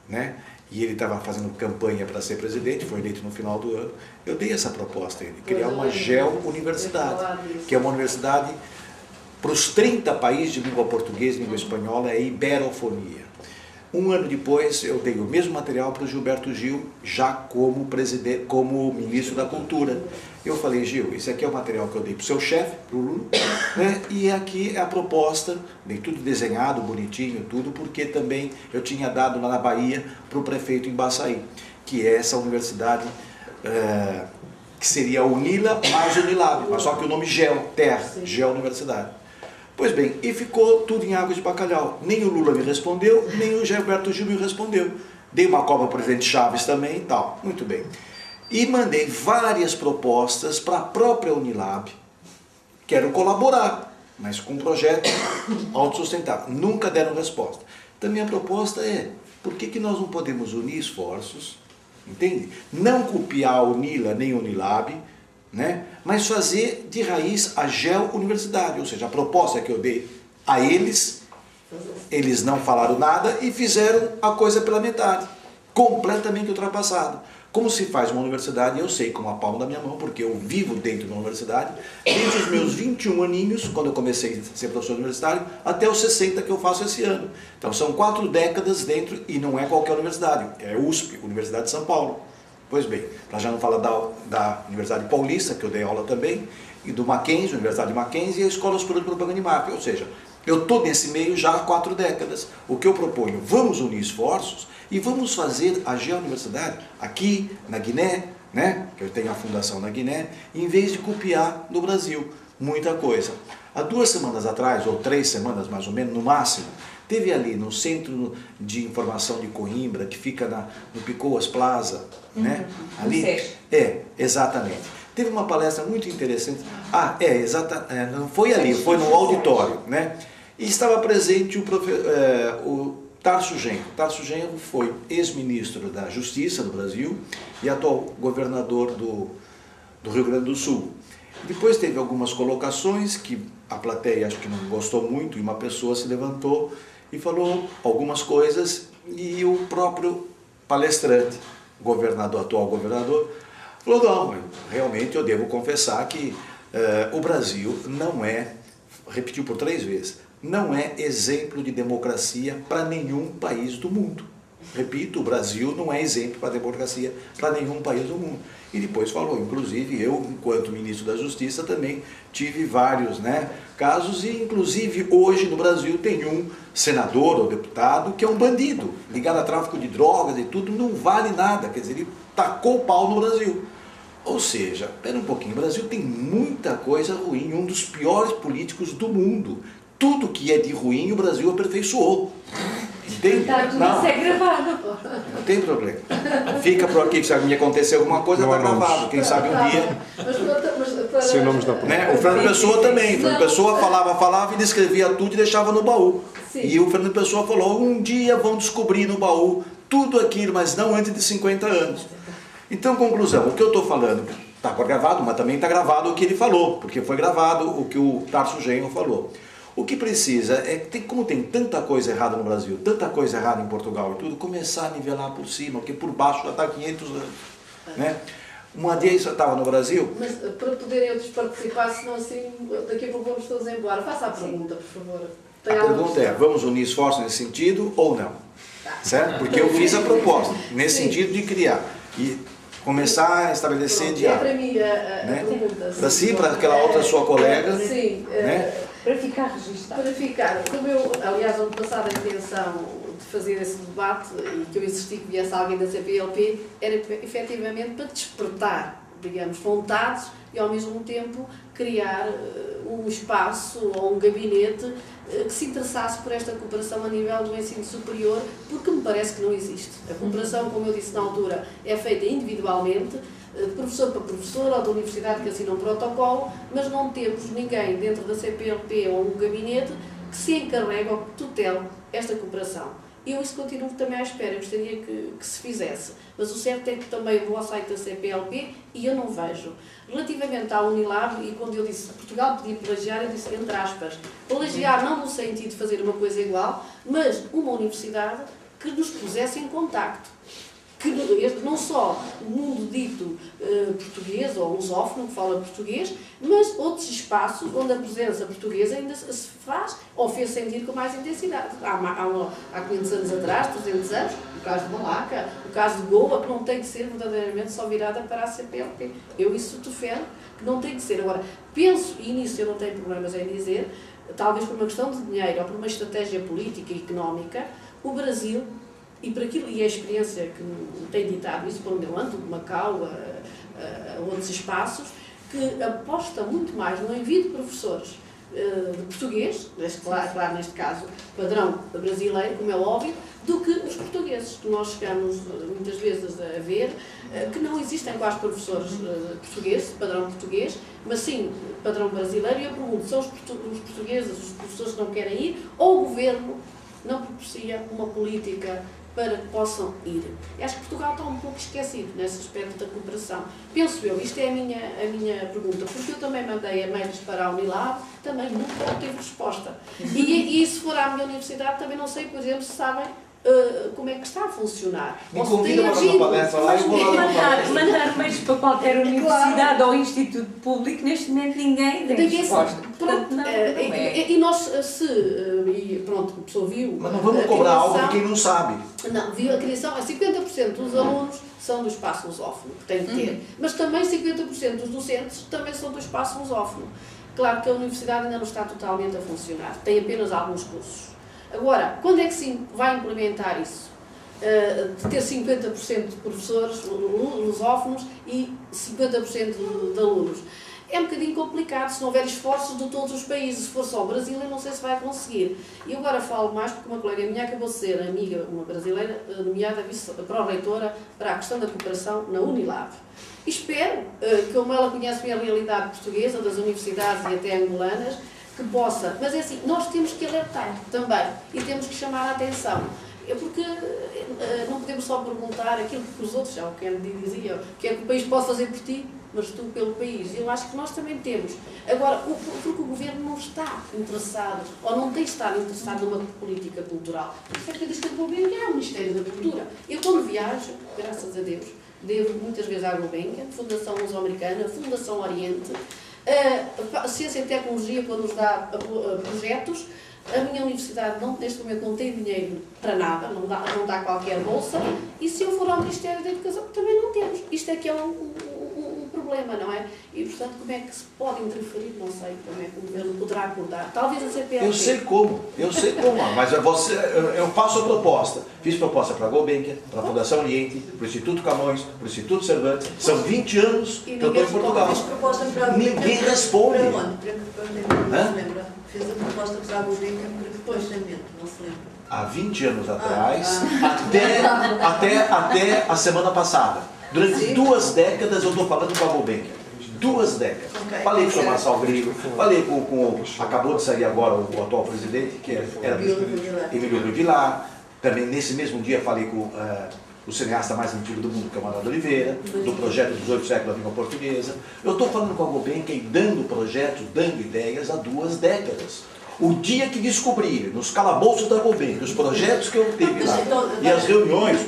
né, e ele estava fazendo campanha para ser presidente, foi eleito no final do ano, eu dei essa proposta a ele, criar uma geo-universidade, que é uma universidade para os 30 países de língua portuguesa e língua espanhola, é iberofonia. Um ano depois, eu dei o mesmo material para o Gilberto Gil, já como ministro da Cultura. Eu falei, Gil, esse aqui é o material que eu dei para o seu chefe, para o Lula, né? E aqui é a proposta, bem tudo desenhado, bonitinho, tudo, porque também eu tinha dado lá na Bahia para o prefeito em Baçaí, que é essa universidade, que seria a UNILA mais Unilab, mas só que o nome Geo, Terra, Geo-Universidade. Pois bem, e ficou tudo em Águas de Bacalhau. Nem o Lula me respondeu, nem o Gilberto Gil me respondeu. Dei uma cobra para o presidente Chaves também e tal. Muito bem. E mandei várias propostas para a própria Unilab. Quero colaborar, mas com um projeto autossustentável. Nunca deram resposta. Então, minha proposta é Por que nós não podemos unir esforços, entende? Não copiar a UNILA nem a Unilab, né? Mas fazer de raiz a geo-universidade, ou seja, a proposta que eu dei a eles, eles não falaram nada e fizeram a coisa pela metade, completamente ultrapassado. Como se faz uma universidade, eu sei com a palma da minha mão, porque eu vivo dentro de uma universidade, desde os meus 21 aninhos, quando eu comecei a ser professor universitário, até os 60 que eu faço esse ano. Então são 4 décadas dentro, e não é qualquer universidade, é USP, Universidade de São Paulo. Pois bem, para já não falar da Universidade Paulista, que eu dei aula também, e do Mackenzie, Universidade de Mackenzie, e a Escola Superior de Propaganda e Marketing. Ou seja, eu estou nesse meio já há 4 décadas. O que eu proponho, vamos unir esforços e vamos fazer a Geo-Universidade aqui na Guiné, né? Que eu tenho a fundação na Guiné, em vez de copiar no Brasil muita coisa. Há 2 semanas atrás, ou 3 semanas mais ou menos, no máximo, teve ali no Centro de Informação de Coimbra, que fica no Picoas Plaza, né? Ali, exatamente. Teve uma palestra muito interessante. Não foi ali, foi no auditório, né? E estava presente o Tarso Genro. Tarso Genro foi ex-ministro da Justiça do Brasil e atual governador do Rio Grande do Sul. Depois teve algumas colocações que a plateia acho que não gostou muito, e uma pessoa se levantou e falou algumas coisas, e o próprio palestrante, atual governador, falou, não, realmente eu devo confessar que o Brasil não é, repetiu por 3 vezes, não é exemplo de democracia para nenhum país do mundo. Repito, o Brasil não é exemplo para democracia para nenhum país do mundo. E depois falou, inclusive eu, enquanto ministro da Justiça, também tive vários, né, casos, e inclusive hoje no Brasil tem um senador ou deputado que é um bandido, ligado a tráfico de drogas e tudo, não vale nada, quer dizer, ele tacou o pau no Brasil. Ou seja, espera um pouquinho, o Brasil tem muita coisa ruim, um dos piores políticos do mundo. Tudo que é de ruim o Brasil aperfeiçoou. Entende? Tá, tudo isso é gravado. Não tem problema. Fica por aqui, que se me acontecer alguma coisa, está gravado. Quem sabe um dia... Sem nomes da Né? O Fernando Pessoa também. O Fernando Pessoa falava e descrevia tudo e deixava no baú. Sim. E o Fernando Pessoa falou, um dia vão descobrir no baú tudo aquilo, mas não antes de 50 anos. Então, conclusão, o que eu estou falando está gravado, mas também está gravado o que ele falou, porque foi gravado o que o Tarso Genro falou. O que precisa é, como tem tanta coisa errada no Brasil, tanta coisa errada em Portugal e tudo, começar a nivelar por cima, porque por baixo já está 500 anos. Né? Uma vez eu estava no Brasil... Mas para poderem outros participar, senão assim, daqui a pouco vamos todos embora. Faça a pergunta, por favor. A pergunta é, vamos unir esforços nesse sentido ou não? Certo? Porque eu fiz a proposta, nesse sentido de criar. E começar a estabelecer diálogo. É para mim a pergunta. Para si, para aquela outra sua colega. Sim. Né? Para ficar registado. Para ficar, como eu, aliás, ano passado a intenção de fazer esse debate e que eu insisti que viesse alguém da CPLP era efetivamente para despertar, digamos, vontades e ao mesmo tempo criar um espaço ou um gabinete que se interessasse por esta cooperação a nível do ensino superior, porque me parece que não existe. A cooperação, como eu disse na altura, é feita individualmente, de professor para professor ou da universidade que assina um protocolo, mas não temos ninguém dentro da CPLP ou um gabinete que se encarregue ou que tutele esta cooperação. Eu isso continuo também à espera, eu gostaria que se fizesse, mas o certo é que também vou ao site da CPLP e eu não vejo. Relativamente à Unilab, e quando eu disse que Portugal podia plagiar, eu disse entre aspas, plagiar não no sentido de fazer uma coisa igual, mas uma universidade que nos pusesse em contacto. Que não só o mundo dito português ou lusófono, que fala português, mas outros espaços onde a presença portuguesa ainda se faz ou fez sentir com mais intensidade. Há 500 anos atrás, 300 anos, o caso de Malaca, o caso de Goa, que não tem que ser verdadeiramente só virada para a CPLP. Eu isso defendo que não tem que ser. Agora, penso, e nisso eu não tenho problemas em dizer, talvez por uma questão de dinheiro ou por uma estratégia política e económica, o Brasil, e por aquilo e a experiência que tem ditado isso, por onde eu ando, de Macau, a outros espaços, que aposta muito mais no envio de professores de português, claro, neste caso, padrão brasileiro, como é óbvio, do que os portugueses, que nós chegamos muitas vezes a ver, que não existem quase professores portugueses, padrão português, mas sim padrão brasileiro, e eu pergunto, são os portugueses, os professores que não querem ir, ou o governo não propicia uma política para que possam ir. Eu acho que Portugal está um pouco esquecido nesse aspecto da cooperação. Penso eu, isto é a minha pergunta, porque eu também mandei e-mails para a Unilab, também nunca obtive resposta. E se for à minha universidade, também não sei, por exemplo, se sabem como é que está a funcionar. Me convida para uma palestra lá, eu vou lá numa palestra. Mandar meios para qualquer universidade ou instituto público, neste momento ninguém tem resposta. Pronto, Não é. e nós, pronto, a pessoa viu. Mas não vamos cobrar algo de quem não sabe. Não, viu a criação, 50% dos alunos são do espaço lusófono, que tem que ter. Mas também 50% dos docentes também são do espaço lusófono. Claro que a universidade ainda não está totalmente a funcionar, tem apenas alguns cursos. Agora, quando é que se vai implementar isso? De ter 50% de professores lusófonos e 50% de alunos. É um bocadinho complicado se não houver esforços de todos os países. Se for só o Brasil, eu não sei se vai conseguir. E agora falo mais porque uma colega minha acabou de ser amiga, uma brasileira, nomeada pró-reitora para a questão da cooperação na Unilab. E espero, como ela conhece bem a realidade portuguesa, das universidades e até angolanas, que possa, mas é assim, nós temos que alertar também e temos que chamar a atenção, porque não podemos só perguntar aquilo que os outros, já o Kennedy dizia, o que é que o país pode fazer por ti, mas tu pelo país. Eu acho que nós também temos. Agora, porque o Governo não está interessado, ou não tem estado interessado numa política cultural. Por isso é que eu disse que o Governo é o Ministério da Cultura. Eu, quando viajo, graças a Deus, devo muitas vezes à Gulbenkian, Fundação Luso-Americana, Fundação Oriente, a Ciência e Tecnologia, quando nos dá projetos. A minha universidade, neste momento, não tem dinheiro para nada, não dá qualquer bolsa, e se eu for ao Ministério da Educação, também não temos. Isto é que é um problema, não é? E, portanto, como é que se pode interferir? Não sei como é que o Governo poderá acordar. Talvez a CPLP. Eu sei como, mas eu faço a proposta. Fiz proposta para a Gulbenkian, para a Fundação Oriente, para o Instituto Camões, para o Instituto Cervantes. São 20 anos que eu estou em Portugal. Ninguém responde. Fez a proposta para a Gulbenkian para despojamento, não se lembra? Há 20 anos atrás, até a semana passada. Durante 2 décadas eu estou falando com a Gulbenkian. 2 décadas. Okay. Falei com o Sr. Marçal Grilo, falei acabou de sair agora o atual presidente, que era Emílio Vilar. Também nesse mesmo dia falei com o cineasta mais antigo do mundo, que é o Manuel Oliveira, do projeto dos 8 séculos da língua portuguesa. Eu estou falando com a Gulbenkian e dando projetos, dando ideias há 2 décadas. O dia que descobrirem, nos calabouços da Gulbenkian, os projetos que eu tive lá, e as reuniões,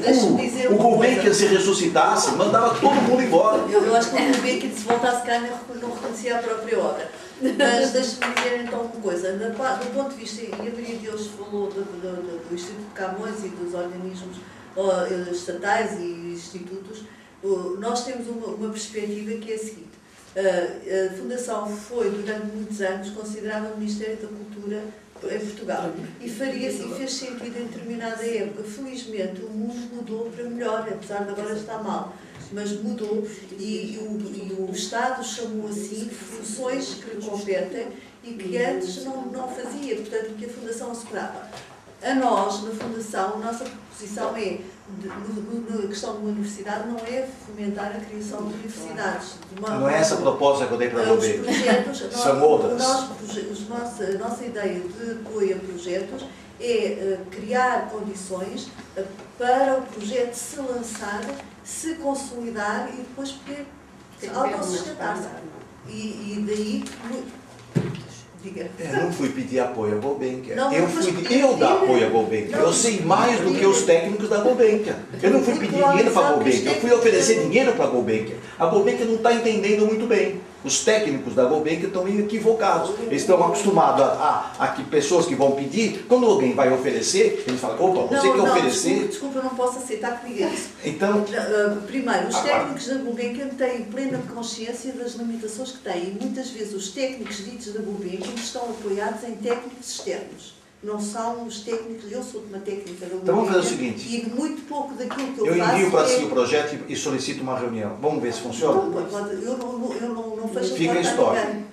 o Gulbenkian se ressuscitasse, mandava todo mundo embora. Eu acho que o Gulbenkian, se voltasse cá, não reconhecia a própria obra. Mas deixe-me dizer então uma coisa, do ponto de vista, e a Maria Deus falou do Instituto Camões e dos organismos estatais e institutos, nós temos uma perspectiva que é a seguinte. A Fundação foi, durante muitos anos, considerada o Ministério da Cultura em Portugal. E fez sentido em determinada época. Felizmente, o mundo mudou para melhor, apesar de agora estar mal. Mas mudou e o Estado chamou assim funções que lhe competem e que antes não fazia, portanto, que a Fundação assegurava. A nós, na Fundação, a nossa posição é, na questão de uma universidade, não é fomentar a criação de universidades. Não é essa a proposta que eu dei para os projetos, são outras. A nossa ideia de apoio a projetos é criar condições para o projeto se lançar, se consolidar e depois poder autossustentar-se. E daí... Eu não fui pedir apoio à Gulbenkian. Eu fui dar apoio à Gulbenkian. Eu sei mais do que os técnicos da Gulbenkian. Eu não fui pedir dinheiro para a Gulbenkian. Eu fui oferecer dinheiro para a Gulbenkian. A Gulbenkian não está entendendo muito bem. Os técnicos da Gulbenkian estão equivocados. Eles estão acostumados a que pessoas que vão pedir, quando alguém vai oferecer, eles falam, opa, você quer oferecer? Desculpa, eu não posso aceitar que diga isso. Então, primeiro, os técnicos da Gulbenkian têm plena consciência das limitações que têm. E muitas vezes os técnicos ditos da Gulbenkian estão apoiados em técnicos externos. Não são os técnicos, eu sou de uma técnica da Gulbenkian. Então vamos fazer o seguinte. E muito pouco daquilo que eu faço... Eu envio para si o projeto e solicito uma reunião. Vamos ver se funciona? Eu não fecho a Fica em história.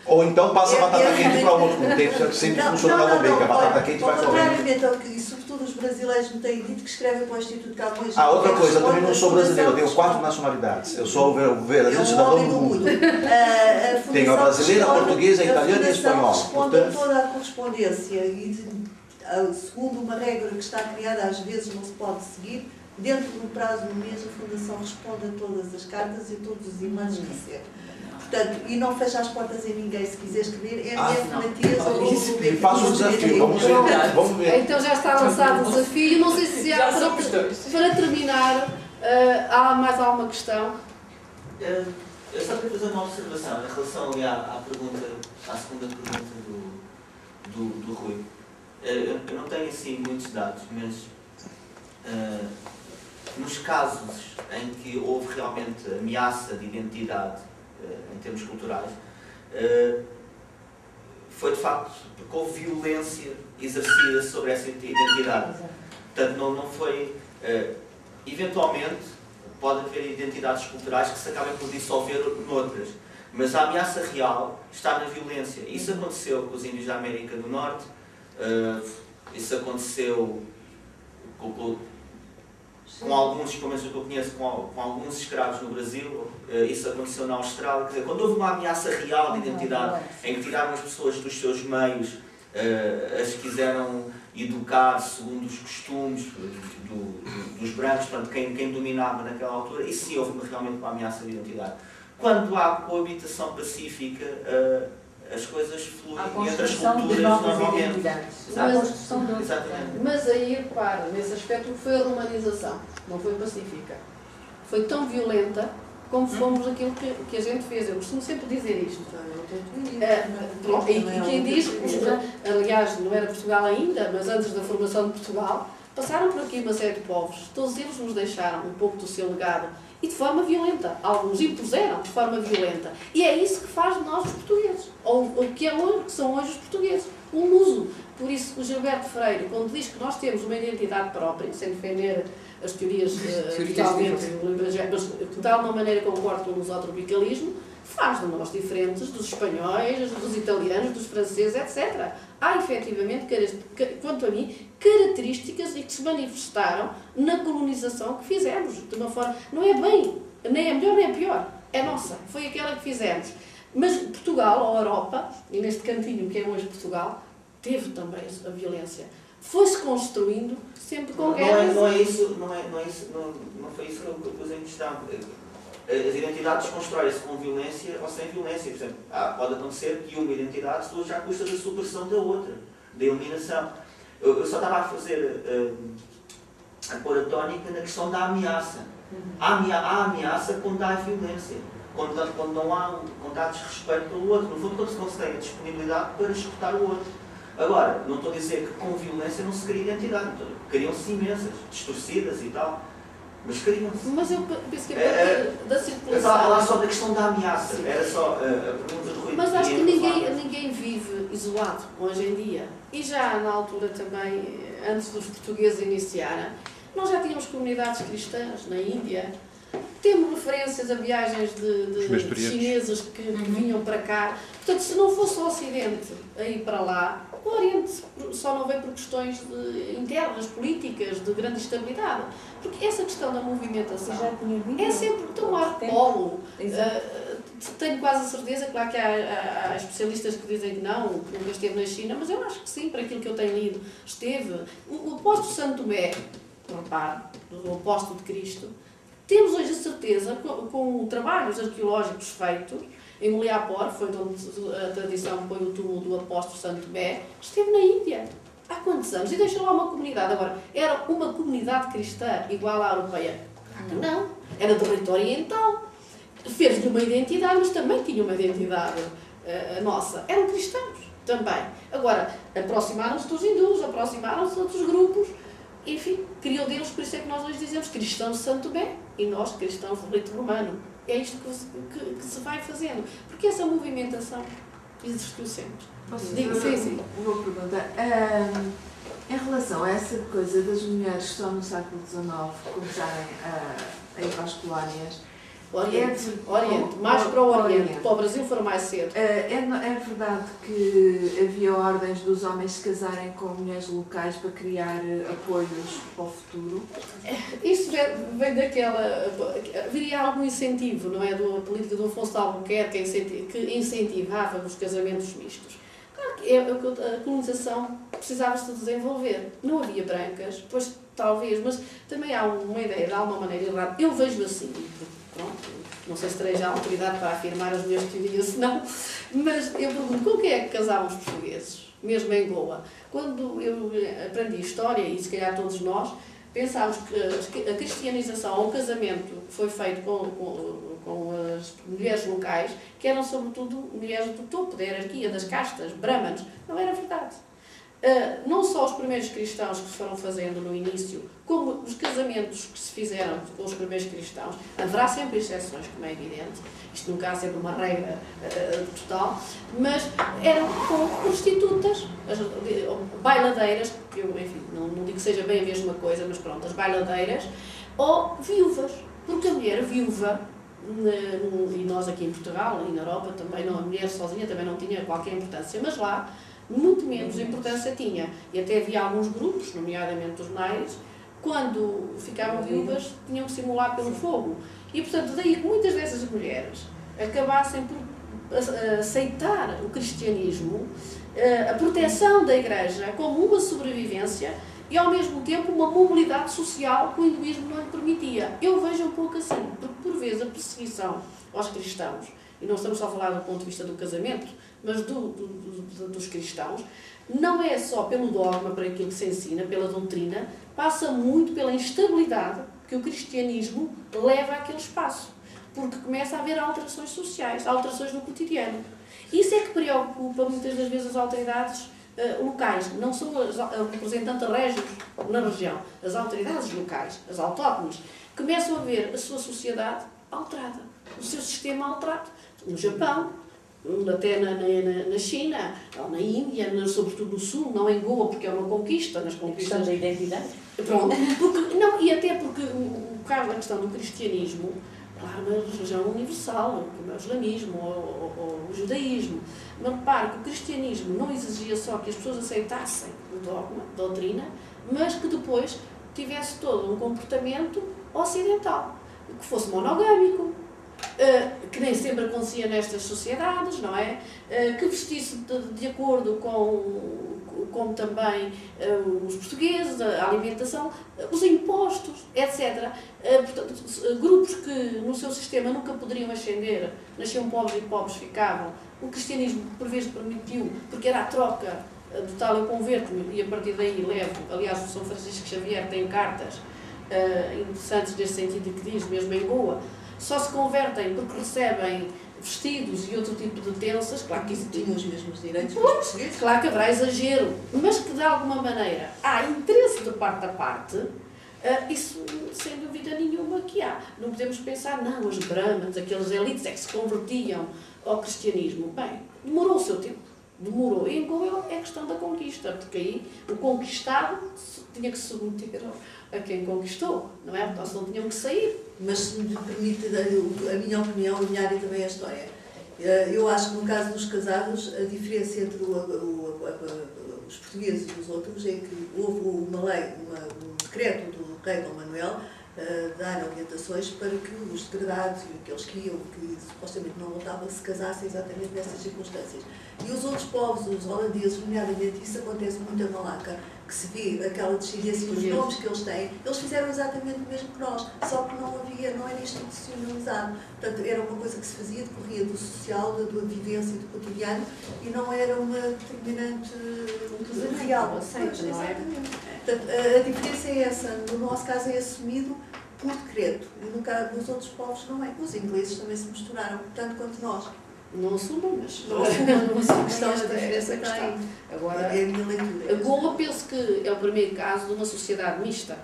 Ou então passa a batata quente para outro, como tem sempre funciona na Gulbenkian. A batata quente vai correndo. Contrariamente ao que, sobretudo, os brasileiros me têm dito que escrevem para o Instituto Camões... Outra coisa, eu também não sou brasileiro, eu tenho 4 nacionalidades. Eu sou o verdadeiro cidadão do mundo. Tenho a brasileira, a portuguesa, a italiana e a espanhola. Responde a toda a correspondência e segundo uma regra que está criada, às vezes não se pode seguir, dentro do prazo de um mês a Fundação responde a todas as cartas e a todos os e-mails que recebe. Portanto, e não fecha as portas a ninguém. Se quiser escrever, Matias ou Faço o desafio, vamos ver. Então já está lançado o desafio. Não sei se há, para terminar, há mais alguma questão? Eu só queria fazer uma observação em relação ali à segunda pergunta do Rui. Eu não tenho assim muitos dados, mas nos casos em que houve realmente ameaça de identidade em termos culturais, foi de facto porque houve violência exercida sobre essa identidade. Portanto, não foi... eventualmente, pode haver identidades culturais que se acabem por dissolver noutras, mas a ameaça real está na violência. Isso aconteceu com os índios da América do Norte, isso aconteceu com alguns, pelo menos que eu conheço, com alguns escravos no Brasil, isso aconteceu na Austrália. Quer dizer, quando houve uma ameaça real de identidade, em que tiraram as pessoas dos seus meios, as quiseram educar segundo os costumes dos brancos, portanto, quem dominava naquela altura, isso sim houve realmente uma ameaça de identidade. Quando há coabitação pacífica, as coisas fluem entre as culturas normalmente. Exatamente. Mas aí, repara, nesse aspecto foi a romanização, não foi pacífica. Foi tão violenta como fomos aquilo que a gente fez. Eu costumo sempre dizer isto. E quem diz, aliás, não era Portugal ainda, mas antes da formação de Portugal, passaram por aqui uma série de povos. Todos eles nos deixaram um pouco do seu legado e de forma violenta. Alguns impuseram de forma violenta. E é isso que faz de nós os portugueses, ou que são hoje os portugueses, o luso. Por isso, o Gilberto Freire, quando diz que nós temos uma identidade própria, sem defender as teorias totalmente, mas de tal maneira concordo com o lusotropicalismo, faz de nós diferentes dos espanhóis, dos italianos, dos franceses, etc. Há, efetivamente, quanto a mim, características e que se manifestaram na colonização que fizemos, de uma forma... Não é bem, nem é melhor nem é pior, é nossa, foi aquela que fizemos. Mas Portugal, ou Europa, e neste cantinho que é hoje Portugal, teve também a violência. Foi-se construindo sempre com guerras. Não foi isso que eu pus em questão. As identidades constroem-se com violência ou sem violência. Por exemplo, pode acontecer que uma identidade surja à custa da supressão da outra, da eliminação. Eu só estava a pôr a tónica na questão da ameaça. Há ameaça quando há violência, quando há desrespeito pelo outro. No fundo, quando se tem a disponibilidade para escutar o outro. Agora, não estou a dizer que com violência não se cria identidade. Criam-se imensas, distorcidas e tal. Mas criam-se. Mas eu penso que é da circulação. Eu estava a falar só da questão da ameaça. Sim. Era só a pergunta do Rui. Mas acho que ninguém vive isolado hoje em dia. E já na altura também, antes dos portugueses iniciarem, nós já tínhamos comunidades cristãs na Índia. Temos referências a viagens de chineses que vinham para cá. Portanto, se não fosse o Ocidente a ir para lá, o Oriente só não veio por questões internas, políticas, de grande estabilidade. Porque essa questão da movimentação é sempre tomar polo. Tenho quase a certeza, claro que há especialistas que dizem que não, que nunca esteve na China, mas eu acho que sim, para aquilo que eu tenho lido, esteve. O apóstolo Santo Tomé, repare, o apóstolo de Cristo, temos hoje a certeza, com trabalhos arqueológicos feitos, em Moliapor, foi onde a tradição põe o túmulo do apóstolo Santo Tomé, esteve na Índia. Há quantos anos? E deixou lá uma comunidade. Agora, era uma comunidade cristã igual à europeia? Não. Era do rito oriental. Fez-lhe uma identidade, mas também tinha uma identidade nossa. Eram cristãos também. Agora, aproximaram-se dos hindus, aproximaram-se de outros grupos. Enfim, criou deles, por isso é que nós hoje dizemos cristãos de Santo Tomé e nós cristãos do rito romano. É isto que se vai fazendo. Porque essa movimentação existiu sempre. Sim. Uma pergunta. Em relação a essa coisa das mulheres que estão no século XIX começarem a ir para as colónias, Oriente, mais para o Oriente. Para o Brasil foram mais cedo. É verdade que havia ordens dos homens se casarem com mulheres locais para criar apoios para o futuro? Isso vem daquela... Viria algum incentivo, não é? Da política do Afonso de Albuquerque, que incentivava os casamentos mistos. Claro a colonização precisava-se de desenvolver. Não havia brancas, pois talvez, mas também há uma ideia, de alguma maneira errada. Eu vejo assim, pronto, não sei se terei já autoridade para afirmar as minhas teorias, se não, mas eu pergunto, com quem é que casavam os portugueses, mesmo em Goa? Quando eu aprendi História, e se calhar todos nós, pensávamos que a cristianização ou o casamento foi feito com as mulheres locais, que eram sobretudo mulheres do topo da hierarquia, das castas, brahmanes. Não era verdade. Não só os primeiros cristãos que se foram fazendo no início, como os casamentos que se fizeram com os primeiros cristãos, haverá sempre exceções, como é evidente, isto nunca há sempre uma regra total, mas eram com prostitutas, bailadeiras, eu, enfim, não digo que seja bem a mesma coisa, mas pronto, as bailadeiras, ou viúvas, porque a mulher viúva, e nós aqui em Portugal e na Europa também, não, a mulher sozinha também não tinha qualquer importância, mas lá muito menos importância tinha. E até havia alguns grupos, nomeadamente os nais, quando ficavam viúvas, tinham que simular pelo fogo. E, portanto, daí que muitas dessas mulheres acabassem por aceitar o cristianismo, a proteção da Igreja como uma sobrevivência e, ao mesmo tempo, uma mobilidade social que o hinduísmo não lhe permitia. Eu vejo um pouco assim, porque, por vezes, a perseguição aos cristãos, e não estamos só a falar do ponto de vista do casamento, mas dos cristãos, não é só pelo dogma, para aquilo que se ensina, pela doutrina, passa muito pela instabilidade que o cristianismo leva àquele espaço, porque começa a haver alterações sociais, alterações no cotidiano. Isso é que preocupa muitas das vezes as autoridades locais, não são os representantes régios na região, as autoridades locais, as autóctones, começam a ver a sua sociedade alterada, o seu sistema alterado. No Japão, até na China, ou na Índia, sobretudo no Sul, não em Goa, porque é uma conquista, nas conquistas... Questão da identidade? Pronto, e até porque o caso da questão do cristianismo, claro, na religião universal, como é o islamismo ou o judaísmo, mas repare que o cristianismo não exigia só que as pessoas aceitassem o dogma, a doutrina, mas que depois tivesse todo um comportamento ocidental, que fosse monogâmico, que nem sempre acontecia nestas sociedades, não é? Que vestisse de acordo com também os portugueses, a alimentação, os impostos, etc. Portanto, grupos que no seu sistema nunca poderiam ascender, nasciam pobres e pobres ficavam. O cristianismo, por vezes, permitiu, porque era a troca do tal eu converto-me e a partir daí levo. Aliás, o São Francisco Xavier tem cartas interessantes neste sentido que diz, mesmo em Goa, só se convertem porque recebem vestidos e outro tipo de tensas, claro que isso tinham os mesmos direitos que os portugueses. Claro que haverá exagero, mas que de alguma maneira há interesse de parte a parte, isso sem dúvida nenhuma que há. Não podemos pensar, não, os brahmanes, aqueles elites é que se convertiam ao cristianismo. Bem, demorou o seu tempo, demorou. E em Goa é questão da conquista, porque aí o conquistado tinha que se submeter a quem conquistou, não é? Então, senão tinham que sair. Mas se me permite a minha opinião, a minha área também é a história. Eu acho que no caso dos casados, a diferença entre os portugueses e os outros é que houve uma lei, um decreto do rei Dom Manuel, dar orientações para que os degradados e aqueles que iam, que supostamente não voltavam, se casassem exatamente nessas circunstâncias. E os outros povos, os holandeses, nomeadamente, isso acontece muito em Malaca, que se vê aquela descendência, os nomes que eles têm, eles fizeram exatamente o mesmo que nós, só que não era institucionalizado. Portanto, era uma coisa que se fazia, decorria do social, da vivência e do cotidiano, e não era uma determinante real. Exatamente. Portanto, a diferença é essa. No nosso caso é assumido por decreto, e no caso dos outros povos não é. Os ingleses também se misturaram, tanto quanto nós. Não assumam, mas não assumam questão da diferença que tem. Agora, é a minha leitura. A Goa penso que é o primeiro caso de uma sociedade mista.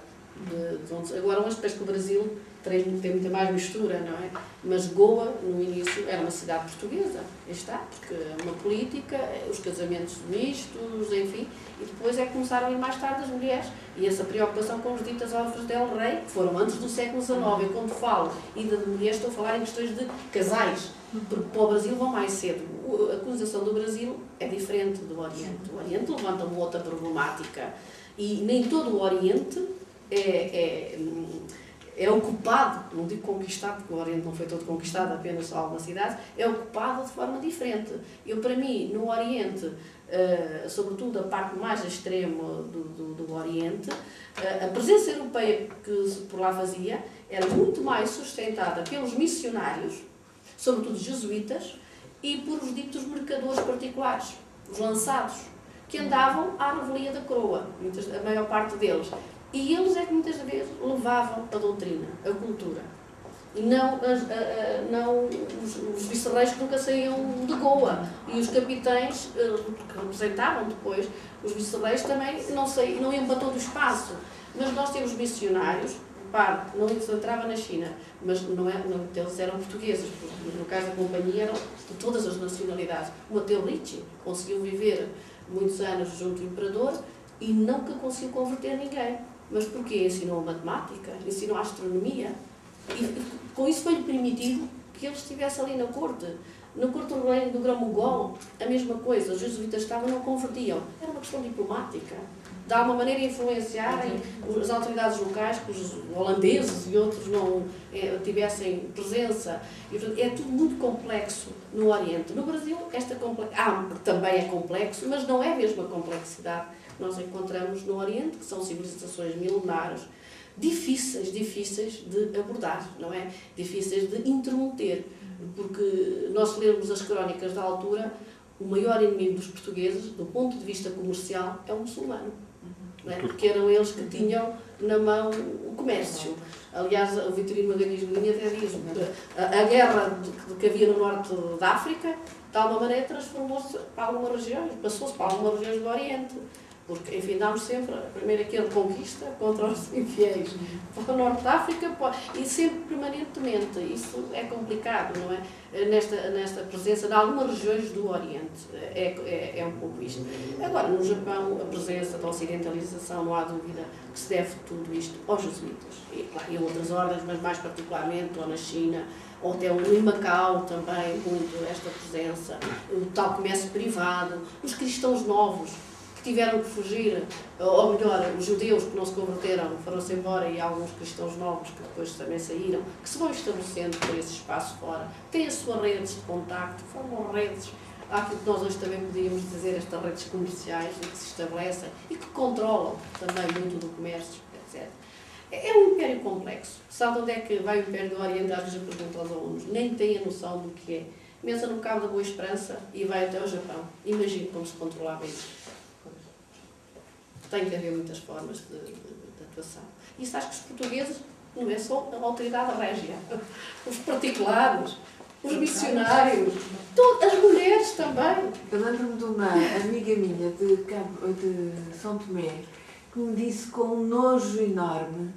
Agora, mas parece que o Brasil tem muita mais mistura, não é? Mas Goa, no início, era uma cidade portuguesa, está, porque uma política, os casamentos mistos, enfim, e depois é que começaram a ir mais tarde as mulheres, e essa preocupação com os ditas órfãs del rei, que foram antes do século XIX. Eu, quando falo ainda de mulheres, estou a falar em questões de casais, porque para o Brasil vão mais cedo. A colonização do Brasil é diferente do Oriente. O Oriente levanta uma outra problemática, e nem todo o Oriente é é ocupado, não digo conquistado, porque o Oriente não foi todo conquistado, apenas só algumas cidades, é ocupado de forma diferente. Para mim, no Oriente, sobretudo a parte mais extrema do Oriente, a presença europeia que se por lá fazia era muito mais sustentada pelos missionários, sobretudo jesuítas, e por os ditos mercadores particulares, os lançados, que andavam à revelia da coroa, a maior parte deles. E eles é que muitas vezes levavam a doutrina, a cultura. E não os vice-reis que nunca saíam de Goa. E os capitães, que representavam depois os vice-reis, também não iam para todo o espaço. Mas nós temos missionários, não se entrava na China, mas eles eram portugueses, porque no caso da companhia eram de todas as nacionalidades. O Matteo Ricci conseguiu viver muitos anos junto ao imperador e nunca conseguiu converter ninguém. Mas porquê? Ensinou matemática, ensinou a astronomia, e com isso foi-lhe permitido que ele estivesse ali na corte. Na corte do reino do Grão-Mogol, a mesma coisa, os jesuítas estavam e não convertiam. Era uma questão diplomática. De alguma maneira influenciarem as autoridades locais, que os holandeses e outros não tivessem presença. É tudo muito complexo no Oriente. No Brasil, também é complexo, mas não é a mesma complexidade que nós encontramos no Oriente, que são civilizações milenares, difíceis de abordar, não é? Difíceis de interromper, porque nós lermos as crónicas da altura, o maior inimigo dos portugueses, do ponto de vista comercial, é o muçulmano. Não é? Porque eram eles que tinham na mão o comércio. Aliás, o Vitorino Magalhães Godinho até diz que a guerra que havia no norte da África, de alguma maneira, transformou-se para algumas regiões, passou-se para algumas regiões do Oriente. Porque, enfim, damos sempre, primeiro aqui a reconquista contra os infiéis, para o norte da África, e sempre permanentemente. Isso é complicado, não é? Nesta presença de algumas regiões do Oriente. É um pouco isto. Agora, no Japão, a presença da ocidentalização, não há dúvida que se deve tudo isto aos jesuítas. E a outras ordens, mas mais particularmente, ou na China, ou até em Macau também, muito esta presença, o tal comércio privado, os cristãos novos, que tiveram que fugir, ou melhor, os judeus que não se converteram foram-se embora e alguns cristãos novos que depois também saíram, que se vão estabelecendo por esse espaço fora, têm as suas redes de contacto, formam redes, aquilo que nós hoje também podíamos dizer, estas redes comerciais que se estabelecem e que controlam também muito do comércio, etc. É um império complexo. Sabe onde é que vai o Império do Oriente? Às vezes eu pergunto aos alunos, nem têm a noção do que é. Começa no Cabo da Boa Esperança e vai até o Japão. Imagine como se controlava isso. Tem que haver muitas formas de atuação. E isso acho que os portugueses, não é só a autoridade régia, os particulares, os missionários, as mulheres também. Eu lembro-me de uma amiga minha de São Tomé que me disse com um nojo enorme: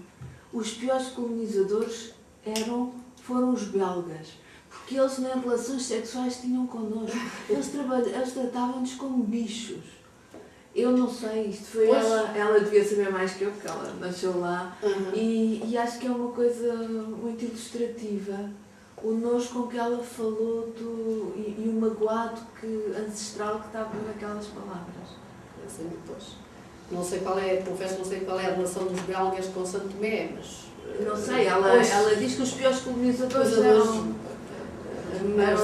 os piores colonizadores foram os belgas, porque eles nem relações sexuais tinham connosco. Eles tratavam-nos como bichos. Eu não sei, isto foi ela devia saber mais que eu, porque ela nasceu lá, e acho que é uma coisa muito ilustrativa, o nojo com que ela falou e o magoado ancestral que estava naquelas palavras. Não sei qual é, confesso, não sei qual é a relação dos belgas com Santo Tomé, mas... Não sei, ela diz que os piores colonizadores eram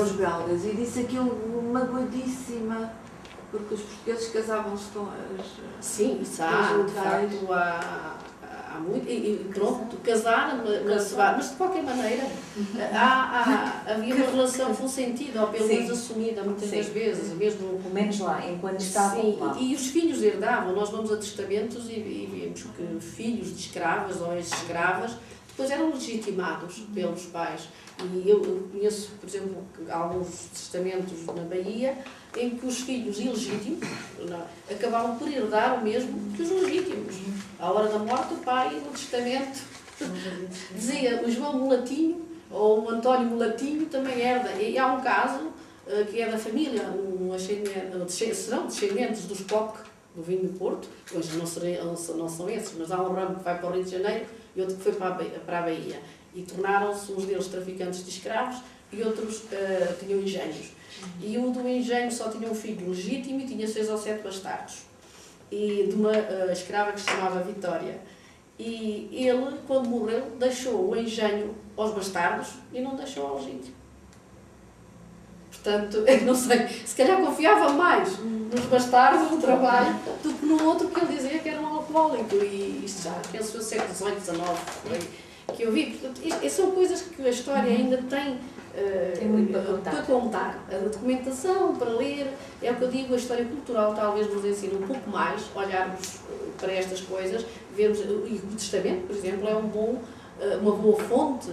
os belgas, e disse aquilo magoadíssima. Porque os portugueses casavam-se com as... Sim, isso há, de facto, há muito... E pronto, casar, mas de qualquer maneira havia uma relação com sentido, ou pelo menos assumida muitas das vezes, mesmo... Pelo menos lá, enquanto estavam lá. E os filhos herdavam, nós vamos a testamentos e vemos que filhos de escravas ou ex-escravas depois eram legitimados pelos pais. E eu conheço, por exemplo, alguns testamentos na Bahia em que os filhos ilegítimos acabavam por herdar o mesmo que os legítimos. À hora da morte, o pai, no testamento, dizia o João Mulatinho ou o António Mulatinho também herda. E há um caso que é da família, serão descendentes dos Koch, do vinho do Porto, hoje não são esses, mas há um ramo que vai para o Rio de Janeiro e outro que foi para a Bahia. E tornaram-se uns deles traficantes de escravos e outros tinham engenhos. E o do engenho só tinha um filho legítimo e tinha 6 ou 7 bastardos. E de uma escrava que se chamava Vitória. E ele, quando morreu, deixou o engenho aos bastardos e não deixou ao legítimo. Portanto, eu não sei, se calhar confiava mais nos bastardos no trabalho do que no outro que ele dizia que era um alcoólico. E isto já, penso eu, século XVIII, XIX, por aí, que eu vi. Portanto, são coisas que a história ainda tem muito para contar. A documentação, para ler, é o que eu digo, a história cultural talvez nos ensine um pouco mais, olharmos para estas coisas, vermos, e o testamento, por exemplo, é uma boa fonte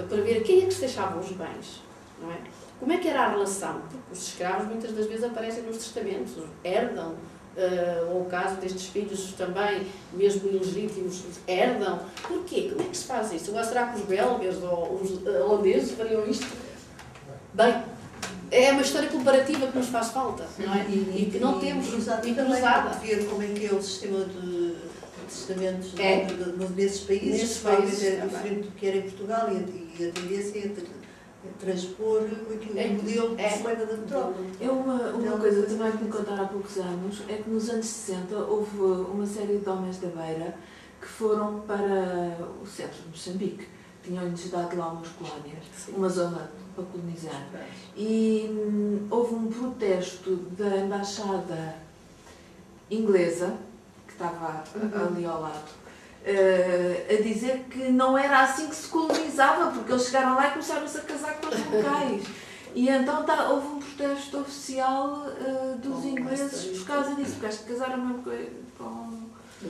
para ver quem é que se deixava os bens, não é? Como é que era a relação? Porque os escravos muitas das vezes aparecem nos testamentos, herdam, ou o caso destes filhos também, mesmo ilegítimos, herdam. Porquê? Como é que se faz isso? Agora, será que os belgas ou os holandeses fariam isto? Bem, é uma história comparativa que nos faz falta, não é? E que não temos cruzada. Ver como é que é o sistema de testamentos nesses países, Nesses que talvez países é também. diferente do que era em Portugal e a tendência é transpor aquele modelo que se leva da troca. Uma coisa também que me contaram há poucos anos é que nos anos 60 houve uma série de homens da Beira que foram para o centro de Moçambique. Tinham-lhes dado lá umas colónias, uma zona para colonizar. E houve um protesto da embaixada inglesa, que estava ali ao lado, a dizer que não era assim que se colonizava, porque eles chegaram lá e começaram-se a casar com os locais. E então houve um protesto oficial dos ingleses por causa disso, porque acho que casaram mesmo com...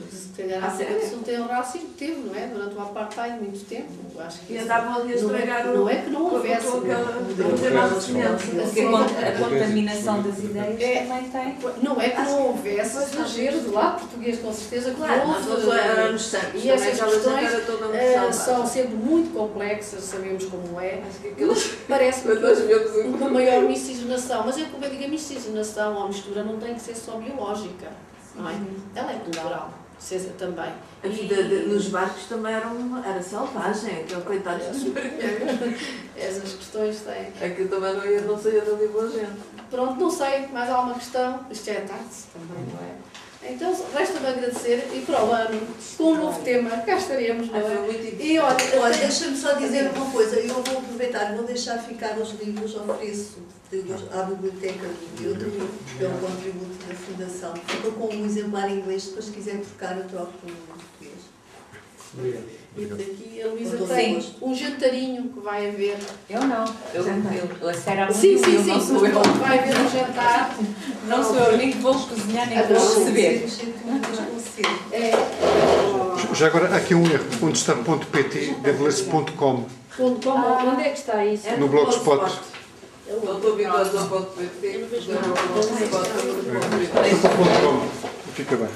Se calhar há séculos não tem o racismo que teve, não é? Durante o apartheid, muito tempo. Acho que E andavam ali a estragar não é que não houvesse. Porque a contaminação das ideias também tem. Não é que não houvesse exagero do lado português, com certeza que Claro, nós houve. éramos santos, E essas questões são são sempre muito complexas, sabemos como é. Acho que aquilo Parece quando nós vemos uma maior miscigenação. Mas como eu digo, a miscigenação ou a mistura não tem que ser só biológica, não é? Ela é cultural, também. a vida nos barcos também era selvagem, aquele coitado dos marinheiros. Essas questões têm. Aquilo também não saía dali boa gente. Pronto, não sei, mais alguma questão? Isto já é tarde também, não é? Então, resta-me agradecer e para o ano, com um novo tema, cá estaremos, não Foi é? muito interessante. E olha, Deixa-me só dizer uma coisa, eu vou aproveitar, vou deixar ficar os livros, ofereço à biblioteca do Milton, pelo contributo da Fundação. Estou com um exemplar em inglês, depois se quiser trocar eu troco para o português. e daqui a Luísa Com todo tem gosto. um jantarinho que vai haver. Eu não. A Sara há Sim, muito, sim, não sim, sou eu. vai haver um jantar. Não sou eu, nem que vou cozinhar, nem que vou receber. É, Já agora, há aqui um erro. Onde está .pt deve ler-se .com onde é que está isso? no Blogspot. Não estou habituada ao ponto PT. .com. Fica bem.